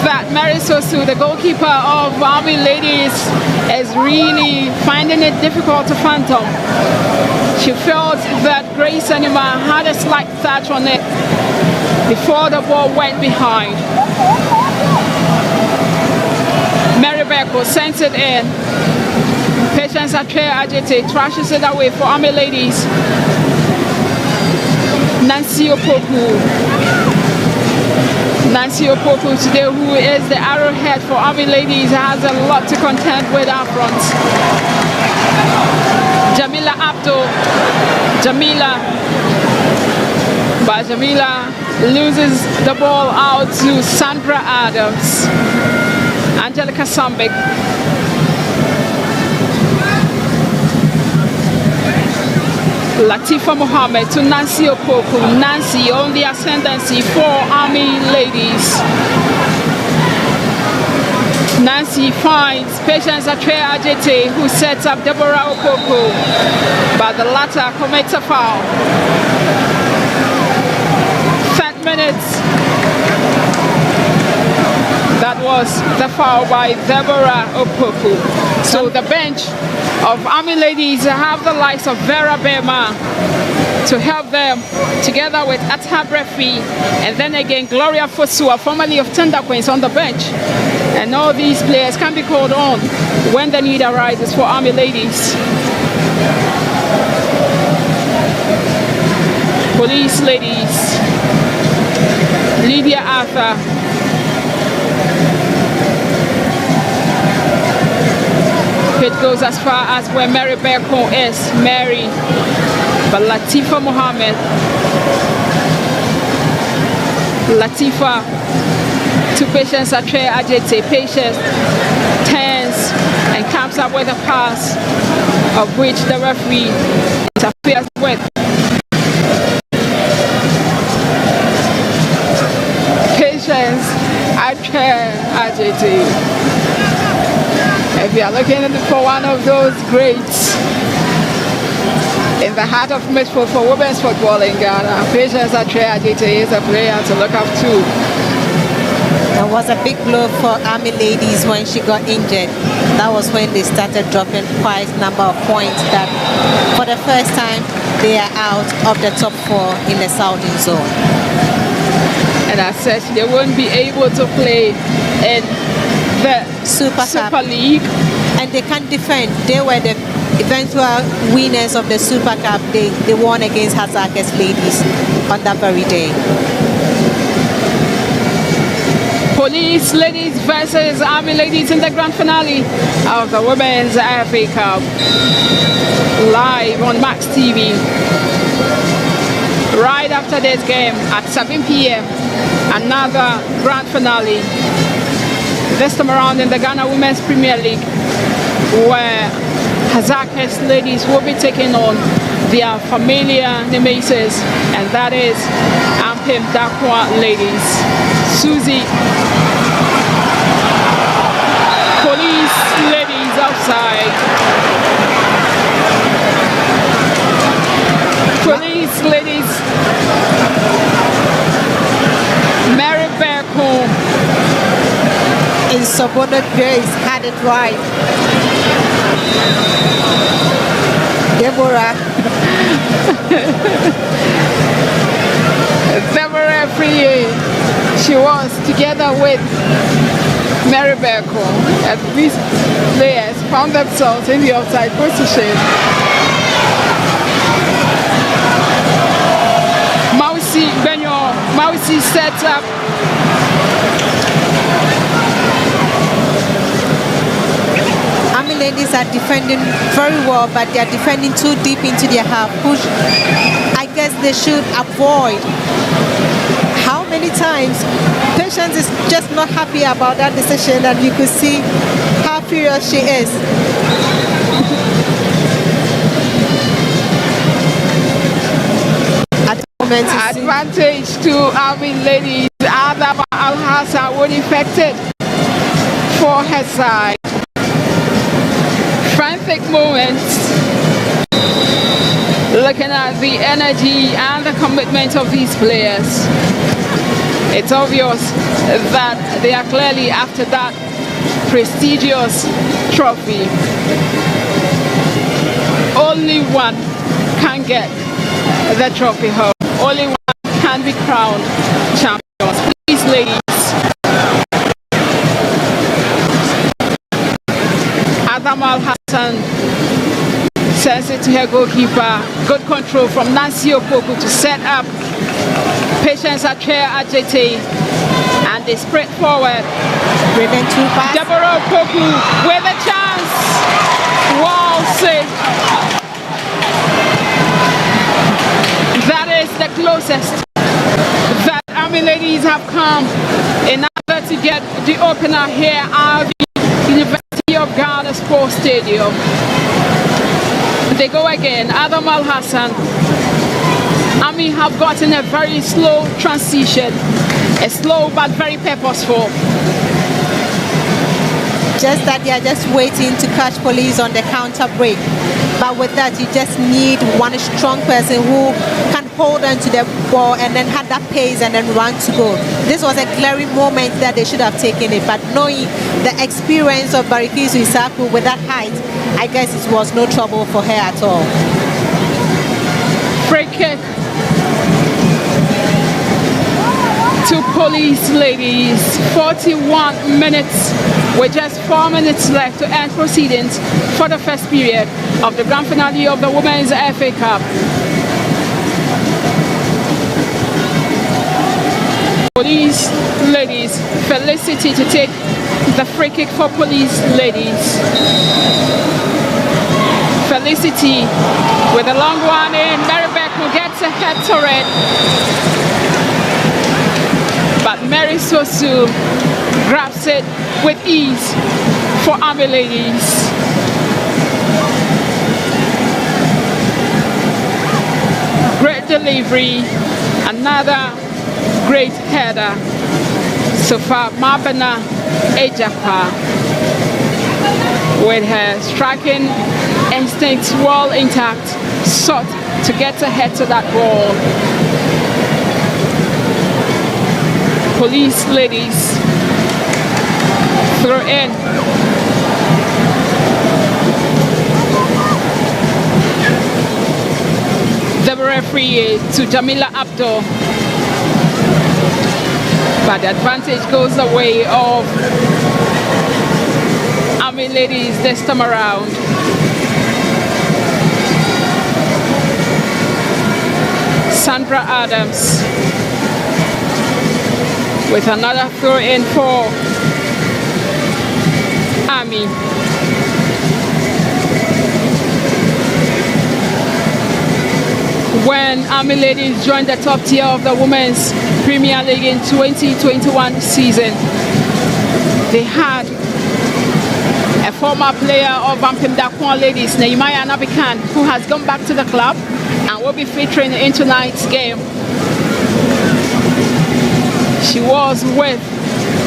that Mary Sosu, the goalkeeper of Army Ladies, is really finding it difficult to fathom. She felt that Grace Enima had a slight touch on it before the ball went behind. Mary Beko sends it in. Patience Atre Ajete trashes it away for Army Ladies. Nancy Opoku today, who is the arrowhead for Army Ladies, has a lot to contend with up front. Jamila Abdul. But Jamila loses the ball out to Sandra Adams. Angelica Sambik. Latifa Mohammed to Nancy Opoku. Nancy on the ascendancy for Army Ladies. Nancy finds Patience Atre Ajete, who sets up Deborah Opoku, but the latter commits a foul. 10 minutes. That was the foul by Deborah Opoku. So the bench of Army Ladies have the likes of Vera Bema, to help them, together with Atab Refi, and then again Gloria Fosua, formerly of Thunder Queens, on the bench. And all these players can be called on when the need arises for Army Ladies. Police Ladies, Lydia Arthur, it goes as far as where Mary Berko is, Mary, but Latifa Mohammed, Latifa to Patience Atre Ajete, Patience turns and comes up with a pass, of which the referee interferes with. Patience Atre Ajete. If you are looking for one of those greats in the heart of midfield for women's football in Ghana, Patience Atre Ajete is a player to look up to. That was a big blow for Army Ladies when she got injured. That was when they started dropping quite a number of points that for the first time they are out of the top 4 in the Southern Zone. And as such, they won't be able to play in the Super League. And they can't defend. They were the eventual winners of the Super Cup. They won against Hazak's Ladies on that very day. Police Ladies versus Army Ladies in the grand finale of the Women's FA Cup. Live on Max TV. Right after this game at 7 p.m. Another grand finale. This time around in the Ghana Women's Premier League, where Hazak's Ladies will be taking on their familiar nemesis, and that is Ampim Dakwa Ladies. Susie, Police Ladies outside. Police Ladies, Mary Berko in subordinate Grace had it right. Deborah. Deborah Free, she was together with Mary Berko, and these players found themselves in the outside position. Mausi Benyo, Mausi sets up. Army Ladies are defending very well, but they are defending too deep into their half, which I guess they should avoid. How many times Patience is just not happy about that decision, and you could see how furious she is. At the moment, advantage to Army Ladies. Adama Al-Hassan was infected for her side. Frantic moments, looking at the energy and the commitment of these players. It's obvious that they are clearly after that prestigious trophy. Only one can get the trophy home. Only one can be crowned champions. Please, ladies. Adam Al-Hassan sends it to her goalkeeper. Good control from Nancy Opoku to set up Patience Atre Ajete, and they spread forward. Deborah Opoku with a chance. Wow, save. That is the closest that Army Ladies have come in order to get the opener here at the University of Ghana Sports Stadium. They go again. Adam Al-Hassan. Army have gotten a very slow transition. A slow but very purposeful. Just that they are just waiting to catch Police on the counter break. But with that, you just need one strong person who can hold on to the ball and then have that pace and then run to goal. This was a glaring moment that they should have taken it. But knowing the experience of Barikisu Isaku with that height, I guess it was no trouble for her at all. Free kick to Police Ladies. 41 minutes with just 4 minutes left to end proceedings for the first period of the grand finale of the Women's FA Cup. Police Ladies, Felicity to take the free kick for Police Ladies. Felicity with a long one in. Mary Beckman gets a head to it. But Mary Sosu grabs it with ease for Army Ladies. Great delivery. Another great header. So far, Mabena Ejapa with her striking instincts well intact, sought to get ahead to that ball. Police Ladies throw in. The referee to Jamila Abdul, but the advantage goes the way of Army Ladies this time around. Sandra Adams with another throw in for Army. When Army Ladies joined the top tier of the Women's Premier League in 2021 season, they had a former player of Vampim Dakwon Ladies, Neymaya Nabikan, who has gone back to the club and will be featuring in tonight's game. She was with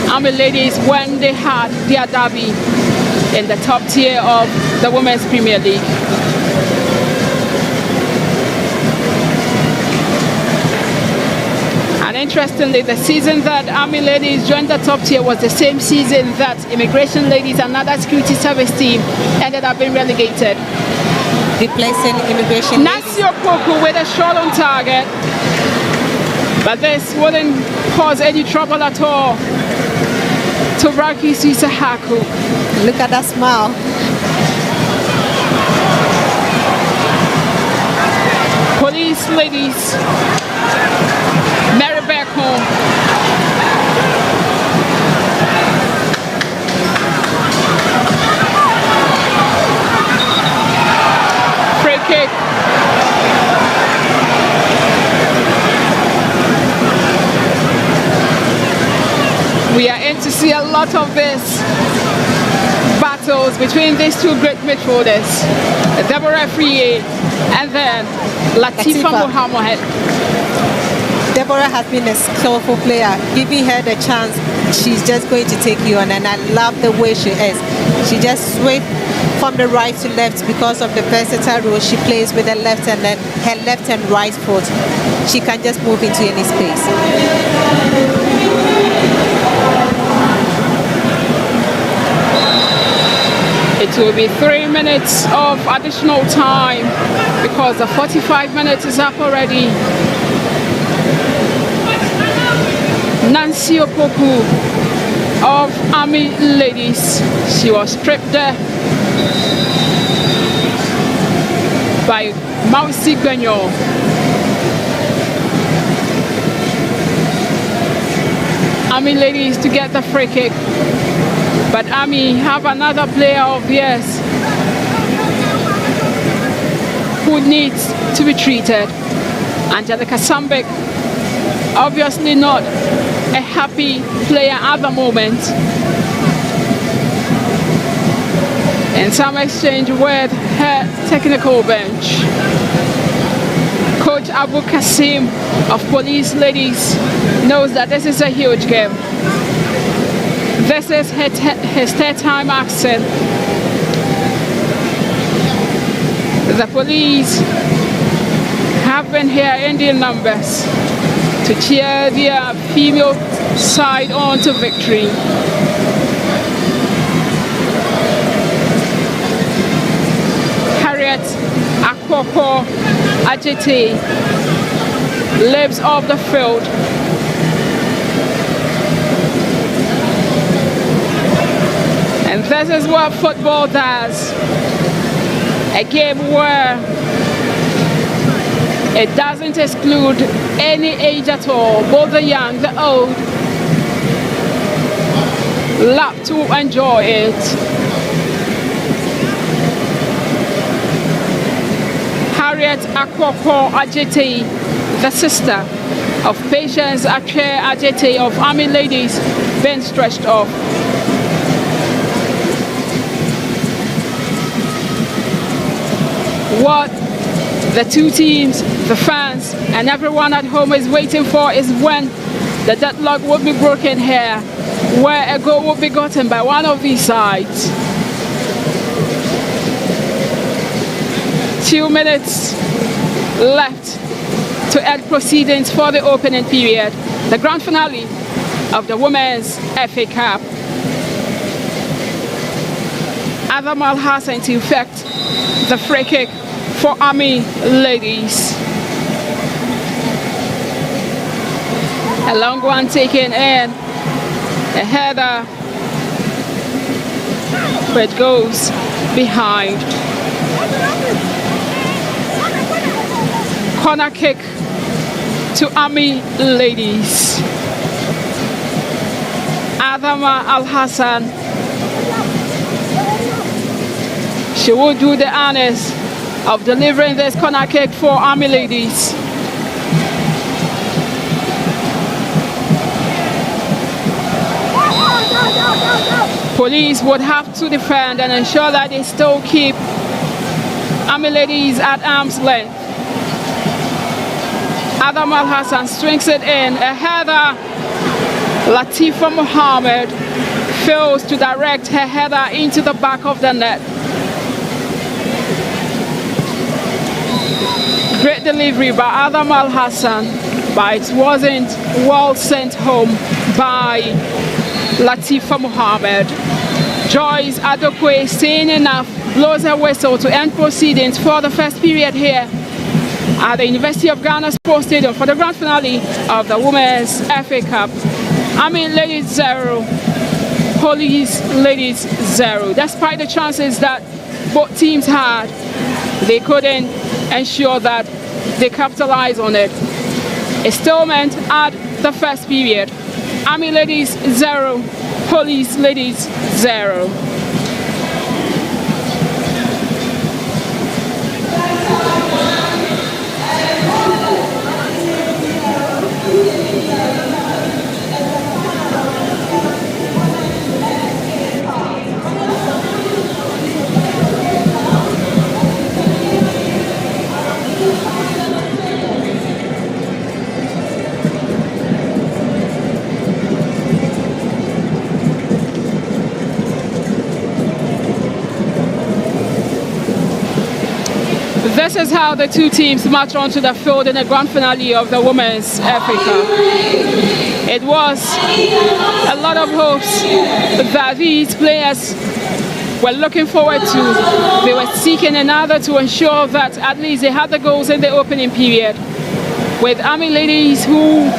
Army Ladies when they had their derby in the top tier of the Women's Premier League. And interestingly, the season that Army Ladies joined the top tier was the same season that Immigration Ladies, another security service team, ended up being relegated. Replacing Immigration Ladies. Nancy Opoku with a shot on target, but this wouldn't cause any trouble at all to Raki Sisahaku. Look at that smile. Police Ladies, Mary back home. Free kick. We are in to see a lot of this battles between these two great midfielders, Deborah Friye and then Latifa Mohammed. Deborah has been a skillful player. Giving her the chance, she's just going to take you on, and I love the way she is. She just sweeps from the right to left because of the versatile role she plays with the left and then her left and right foot. She can just move into any space. It will be 3 minutes of additional time because the 45 minutes is up already. Nancy Opoku of Army Ladies, she was stripped there by Mausi Benyo. Army Ladies to get the free kick, but Army have another player of theirs who needs to be treated. Angelica Sambek, obviously not a happy player at the moment. And some exchange with her technical bench. Coach Abu Kasim of Police Ladies knows that this is a huge game. This is his third time action. The police have been here in their numbers to cheer their female side on to victory. Harriet Akwoko Ajiti leaps off the field. And this is what football does. A game where it doesn't exclude any age at all, both the young, the old, love to enjoy it. Harriet Akwoko Ajiti, the sister of Patience Ache Ajiti of Army Ladies, been stretched off. What the two teams, the fans, and everyone at home is waiting for is when the deadlock will be broken here, where a goal will be gotten by one of these sides. 2 minutes left to end proceedings for the opening period, the grand finale of the Women's FA Cup. Adam Al Hassan to effect the free kick for Army Ladies. A long one taken in, a header which goes behind. Corner kick to Army Ladies. Adama Al Hassan, she will do the honors of delivering this corner kick for Army Ladies. Police would have to defend and ensure that they still keep Army Ladies at arm's length. Adam Al Hassan swings it in, a header. Latifa Mohammed fails to direct her header into the back of the net. Great delivery by Adam Al Hassan, but it wasn't well sent home by Latifa Mohammed. Joyce Adokwe, saying enough, blows her whistle to end proceedings for the first period here at the University of Ghana Sports Stadium for the grand finale of the Women's FA Cup. Army Ladies 0, Police Ladies 0. Despite the chances that both teams had, they couldn't ensure that they capitalize on it. It still meant at the first period, Army Ladies 0, Police Ladies 0. This is how the two teams march onto the field in the grand finale of the Women's FA Cup. It was a lot of hopes that these players were looking forward to. They were seeking another to ensure that at least they had the goals in the opening period. With Army Ladies, who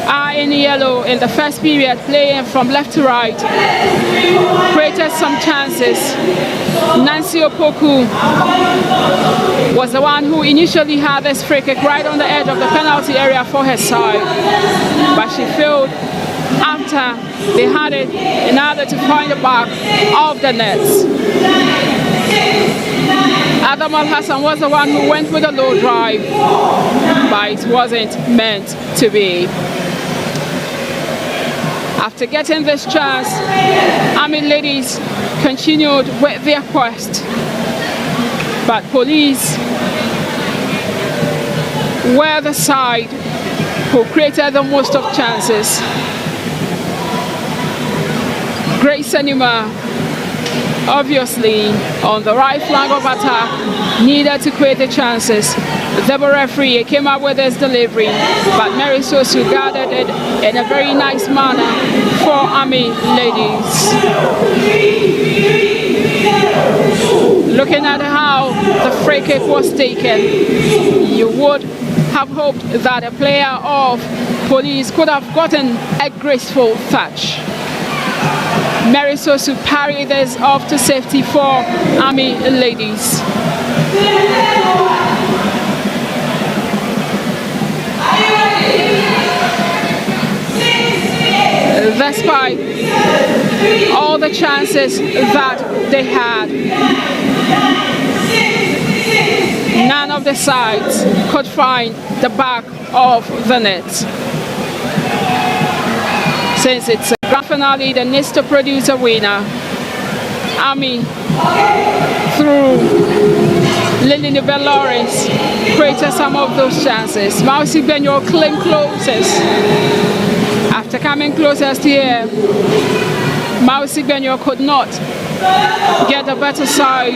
are in yellow in the first period, playing from left to right, created some chances. Nancy Opoku was the one who initially had this free kick right on the edge of the penalty area for her side, but she failed after they had it in order to find the back of the nets. Adam Al Hassan was the one who went with a low drive, but it wasn't meant to be. After getting this chance, Army Ladies continued with their quest, but Police were the side who created the most of chances. Grace Enima, obviously on the right flank of attack, needed to create the chances. The referee came up with his delivery, but Mary Sosu guarded it in a very nice manner for Army Ladies. Looking at how the free kick was taken, you would have hoped that a player of Police could have gotten a graceful touch. Mary Sosu parried this off to safety for Army Ladies. Despite all the chances that they had, none of the sides could find the back of the net. Since it's a grand finale that needs to produce a winner, Army, through Lily Nivelle Lawrence, created some of those chances. Mausi Benyo came closest. After coming closest here, Mausi Benyo could not get a better side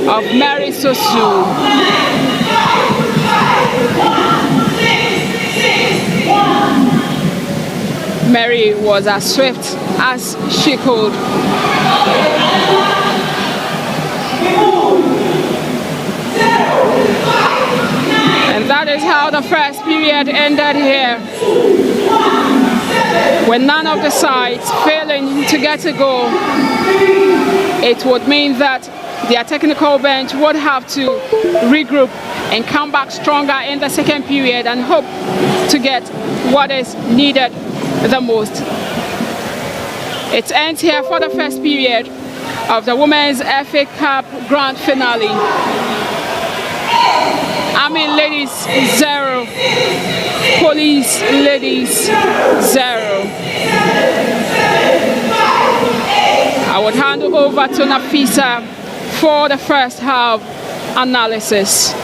of Mary Sosu. Mary was as swift as she could. And that is how the first period ended here, with none of the sides failing to get a goal. It would mean that their technical bench would have to regroup and come back stronger in the second period and hope to get what is needed the most. It ends here for the first period of the Women's FA Cup Grand Finale. Army Ladies 0, Police Ladies 0. I would hand over to Nafisa for the first half analysis.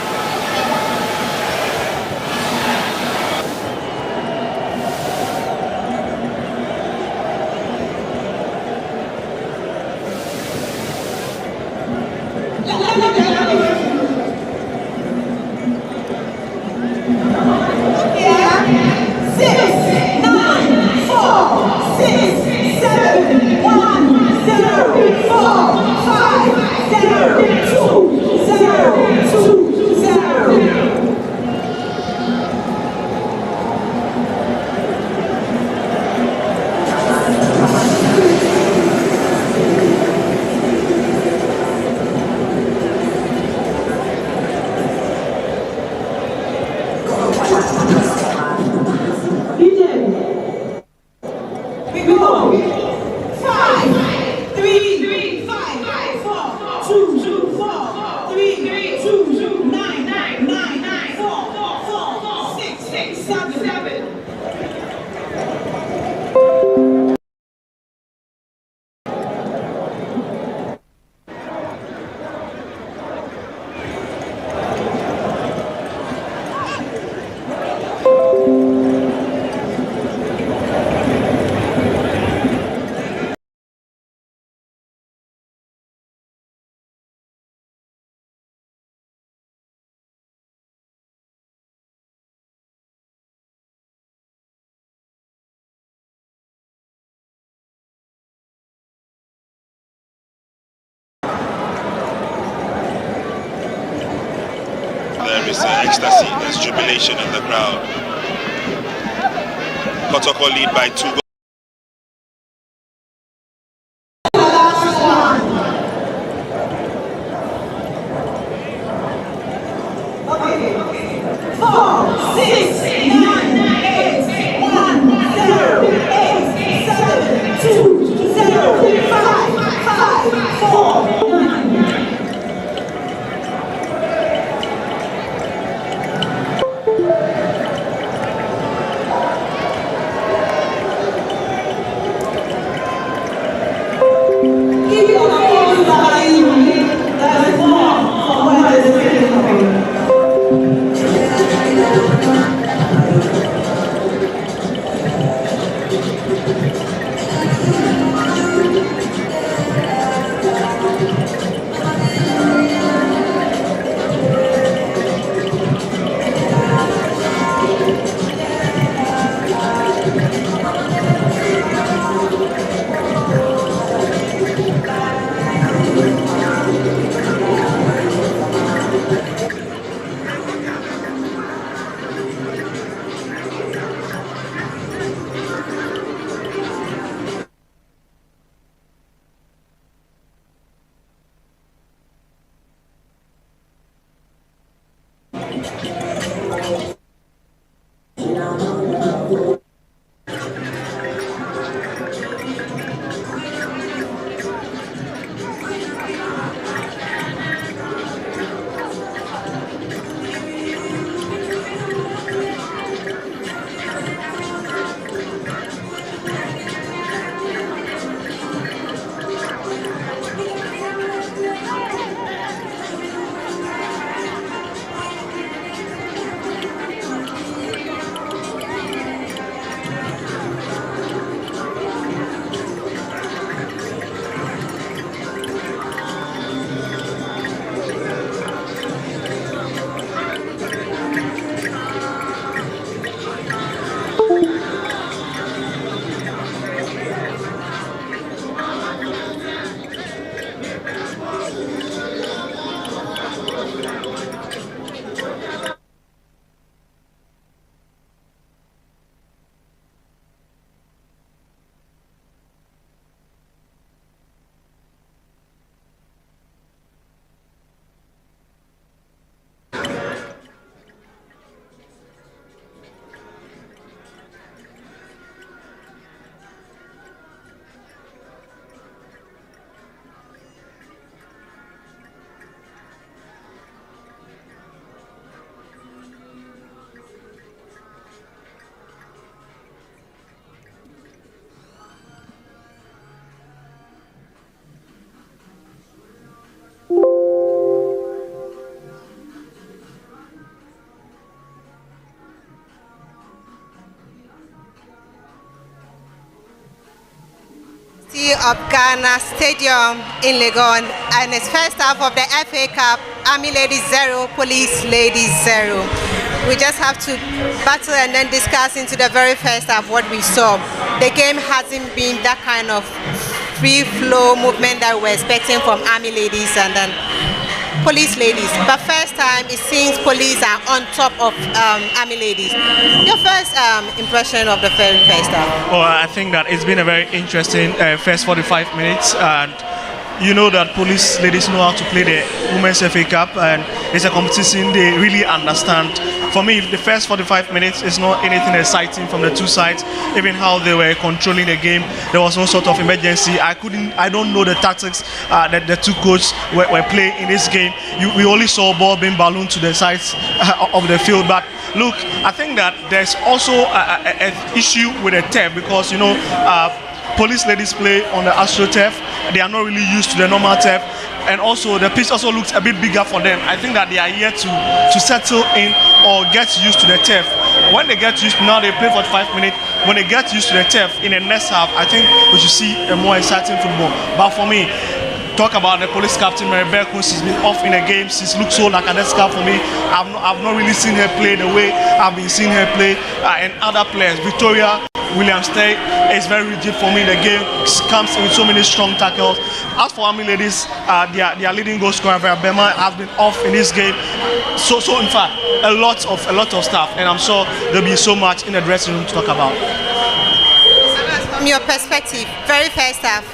There is ecstasy, there's jubilation in the crowd. Kotoko lead by 2 goals. University of Ghana Stadium in Legon, and it's first half of the FA Cup. Army Ladies 0, Police Ladies 0. We just have to battle and then discuss into the very first half what we saw. The game hasn't been that kind of free flow movement that we were expecting from Army Ladies and then Police Ladies. But first time it seems Police are on top of Army Ladies. Your first impression of the very first half? Well, I think that it's been a very interesting first 45 minutes, and you know that Police Ladies know how to play the Women's FA Cup, and it's a competition they really understand. For me, the first 45 minutes is not anything exciting from the two sides. Even how they were controlling the game, there was no sort of emergency. I don't know the tactics that the two coaches were playing in this game. We only saw ball being ballooned to the sides of the field. But look, I think that there's also an issue with the turf, because Police Ladies play on the AstroTurf. They are not really used to the normal turf, and also the pitch also looks a bit bigger for them. I think that they are here to settle in or get used to the turf. When they get used, now they play for 5 minutes. When they get used to the turf in the next half, I think we should see a more exciting football. But for me, talk about the Police captain Mary Beckun. She's been off in the game. She's looked so lackadaisical for me. I've not really seen her play the way I've been seeing her play, and other players. Victoria Williams Stay is very rigid for me. The game comes with so many strong tackles. As for Army Ladies, their leading goal scorer Vera Bema has been off in this game. So in fact, a lot of stuff, and I'm sure there'll be so much in the dressing room to talk about. From your perspective, very first half,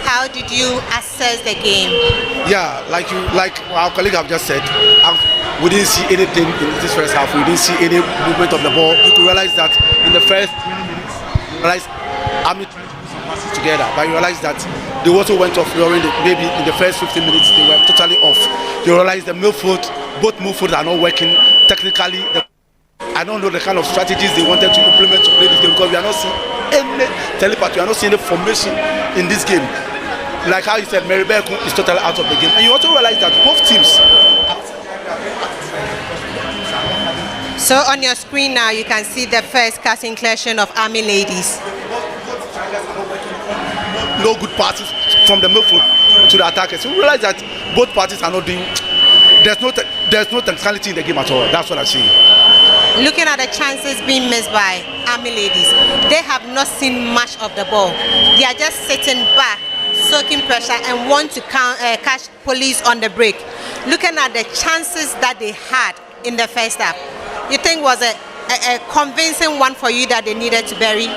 how did you assess the game? Yeah, like our colleague have just said, we didn't see anything in this first half. We didn't see any movement of the ball. You could realize that in the first 20 minutes, Army together, but you realize that they also went off during maybe in the first 15 minutes they were totally off. You realize the both midfield are not working technically. I don't know the kind of strategies they wanted to implement to play this game, because we are not seeing any telepathy, we are not seeing any formation in this game. Like how you said, Mary Beckun is totally out of the game, and you also realize that both teams. So on your screen now, you can see the first cast inclusion of Army Ladies. No good passes from the midfield to the attackers. You realize that both parties are not doing. There's no technicality in the game at all. That's what I'm saying. Looking at the chances being missed by Army Ladies, they have not seen much of the ball. They are just sitting back, soaking pressure, and want to catch Police on the break. Looking at the chances that they had in the first half, you think was a convincing one for you that they needed to bury?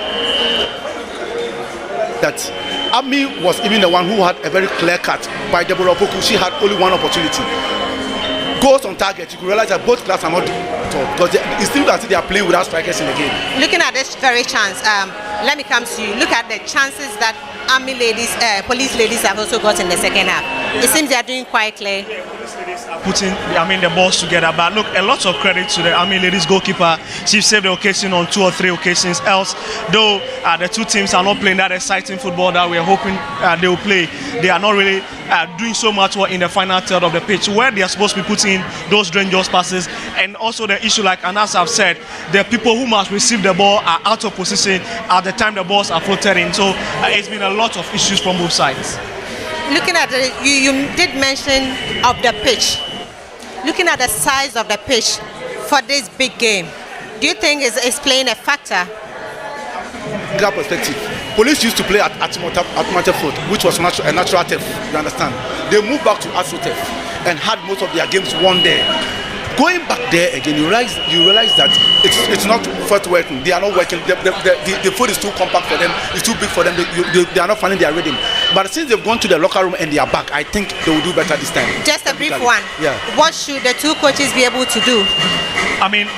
That Army was even the one who had a very clear cut by Deborah Opoku. She had only one opportunity. Goals on target, you could realize that both clubs are not doing it all, because it seems as if they are playing without strikers in the game. Looking at this very chance, let me come to you. Look at the chances that Army Ladies, Police Ladies have also got in the second half. It seems they are doing quite clear. Police Ladies are putting, the balls together. But look, a lot of credit to the Army Ladies goalkeeper. She saved the occasion on 2 or 3 occasions. Else, though the two teams are not playing that exciting football that we are hoping they will play, they are not really doing so much work in the final third of the pitch, where they are supposed to be putting those dangerous passes. And also the issue, like Anas have said, the people who must receive the ball are out of position at the time the balls are floated in. So it's been a lot of issues from both sides. Looking at it, you did mention of the pitch. Looking at the size of the pitch for this big game, do you think it's playing a factor? That perspective, Police used to play at Field, which was a natural turf. You understand? They moved back to AstroTurf and had most of their games won there. Going back there again, you realize that it's not first working. They are not working. The food is too compact for them. It's too big for them. They are not finding their rhythm. But since they've gone to the locker room and they are back, I think they will do better this time. Just a brief one. Yeah. What should the two coaches be able to do? I mean,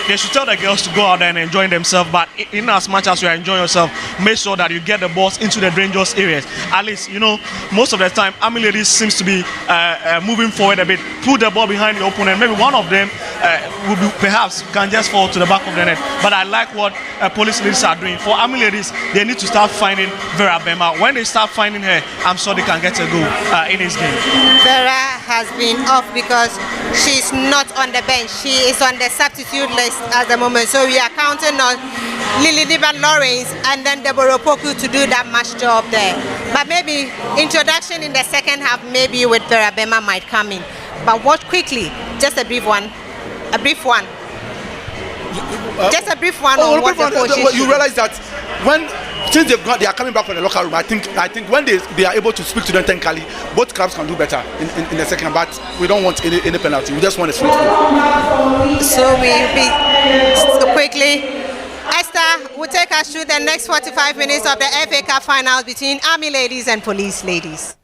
they should tell the girls to go out there and enjoy themselves, but in as much as you are enjoying yourself, make sure that you get the balls into the dangerous areas. At least, most of the time, Army Ladies seems to be moving forward a bit, put the ball behind the opponent. Maybe one of them will be, perhaps can just fall to the back of the net. But I like what Police Ladies are doing. For Army Ladies, they need to start finding Vera Bema. When they start finding her, I'm sure they can get a goal in this game. Vera has been off because she's not on the bench. She is on the substitute list at the moment. So we are counting on Lily Niban Lawrence and then Deborah Opoku to do that match job there. But maybe introduction in the second half, maybe with Verabema might come in. But watch quickly, just a brief one. Just a brief one on what the coach is. You realize that since they are coming back from the locker room, I think when they are able to speak to them technically, both clubs can do better in the second. But we don't want any penalty. We just want a straight goal. So we'll be quickly. Esther will take us through the next 45 minutes of the FA Cup finals between Army ladies and Police ladies.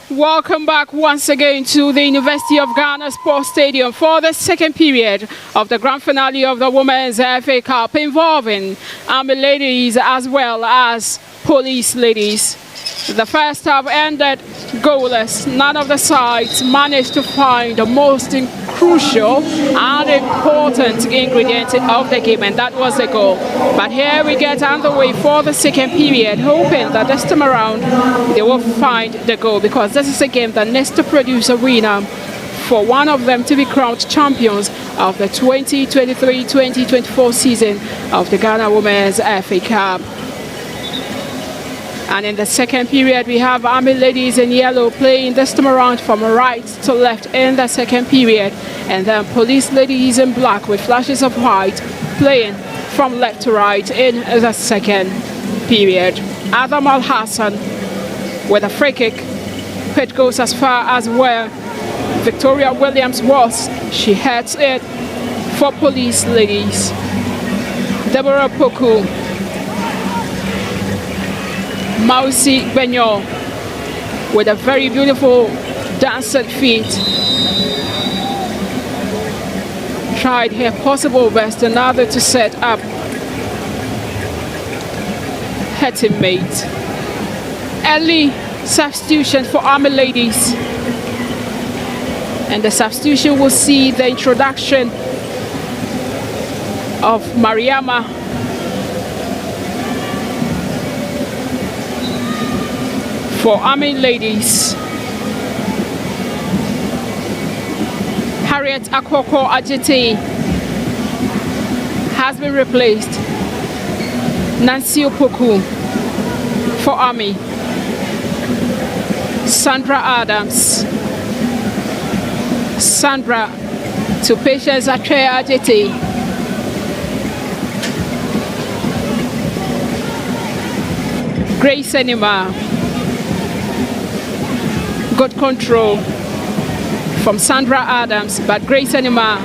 Welcome back once again to the University of Ghana Sports Stadium for the second period of the grand finale of the Women's FA Cup involving Army ladies as well as Police ladies. The first half ended goalless. None of the sides managed to find the most crucial and important ingredient of the game, and that was the goal. But here we get underway for the second period, hoping that this time around they will find the goal, because this is a game that needs to produce a winner for one of them to be crowned champions of the 2023-2024 season of the Ghana Women's FA Cup. And in the second period, we have Army ladies in yellow playing this time around from right to left in the second period. And then Police ladies in black with flashes of white playing from left to right in the second period. Adam Al Hassan with a free kick. It goes as far as where Victoria Williams was. She heads it for Police ladies. Deborah Poku. Mausi Benyo with a very beautiful dancing feet. Tried her possible best another to set up her teammate. Early substitution for Army ladies. And the substitution will see the introduction of Mariama for Army ladies. Harriet Akoko Ajete has been replaced. Nancy Opoku for Army. Sandra Adams. Sandra to Patience Atre Ajete. Grace Enima. Good control from Sandra Adams, but Grace Enima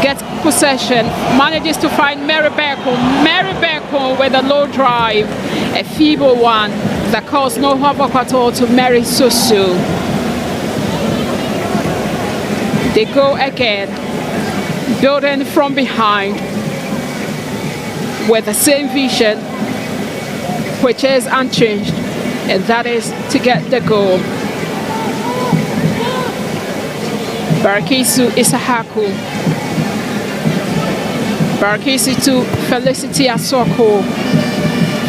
gets possession, manages to find Mary Beckle. Mary Beckle with a low drive, a feeble one that caused no havoc at all to Mary Sosu. They go again, building from behind with the same vision, which is unchanged, and that is to get the goal. Barakisu Isahaku. Barakisu to Felicity Asoko.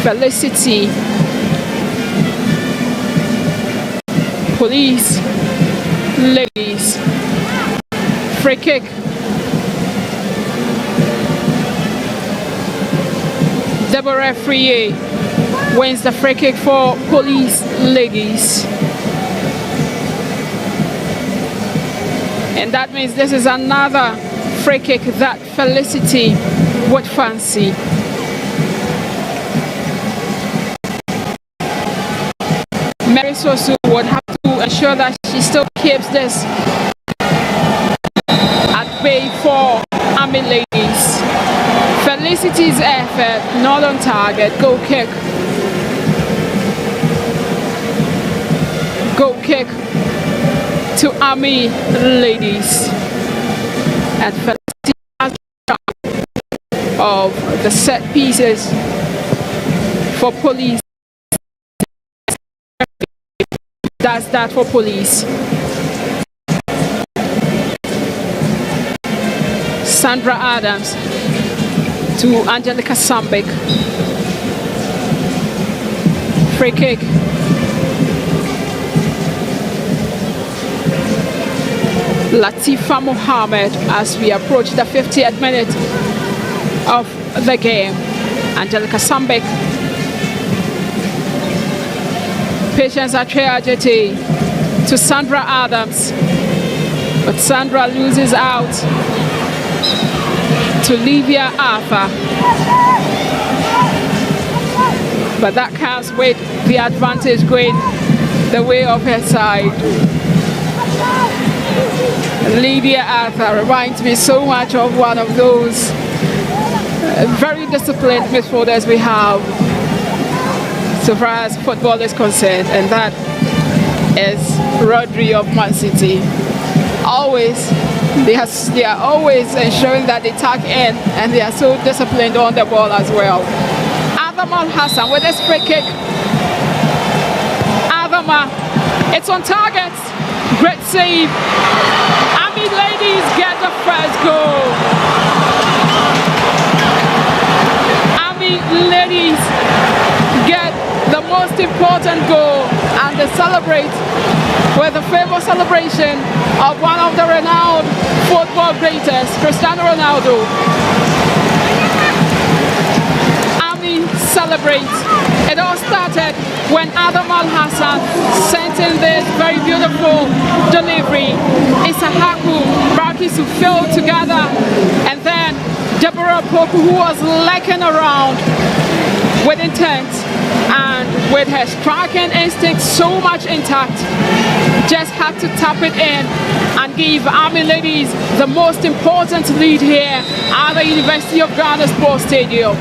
Felicity. Police. Ladies. Free kick. Deborah Frier wins the free kick for Police ladies. And that means this is another free kick that Felicity would fancy. Mary Sosu would have to ensure that she still keeps this at bay for Army ladies. Felicity's effort, not on target. Goal kick. Goal kick to Army ladies. And Felicity has of the set pieces for Police. That's that for Police. Sandra Adams to Angelica Sambik. Free kick. Latifa Mohammed as we approach the 50th minute of the game. Angelica Sambek, Patience Atreajete to Sandra Adams, but Sandra loses out to Livia Arthur. But that comes with the advantage going the way of her side. Livia Arthur reminds me so much of one of those very disciplined midfielders we have so far as football is concerned, and that is Rodri of Man City. They are always ensuring that they tag in, and they are so disciplined on the ball as well. Adama Hassan with his free kick. Adama, it's on target. Great save. Army ladies get the first goal. Army ladies get the most important goal, and they celebrate with a famous celebration of one of the renowned football greatest, Cristiano Ronaldo. Army celebrates. It all started when Adam Al-Hassan sent in this very beautiful delivery. Isahaku Barkisu fell together, and then Deborah Poku, who was lurking around with intent and with her striking instinct so much intact, just had to tap it in and give Army ladies the most important lead here at the University of Ghana Sports Stadium.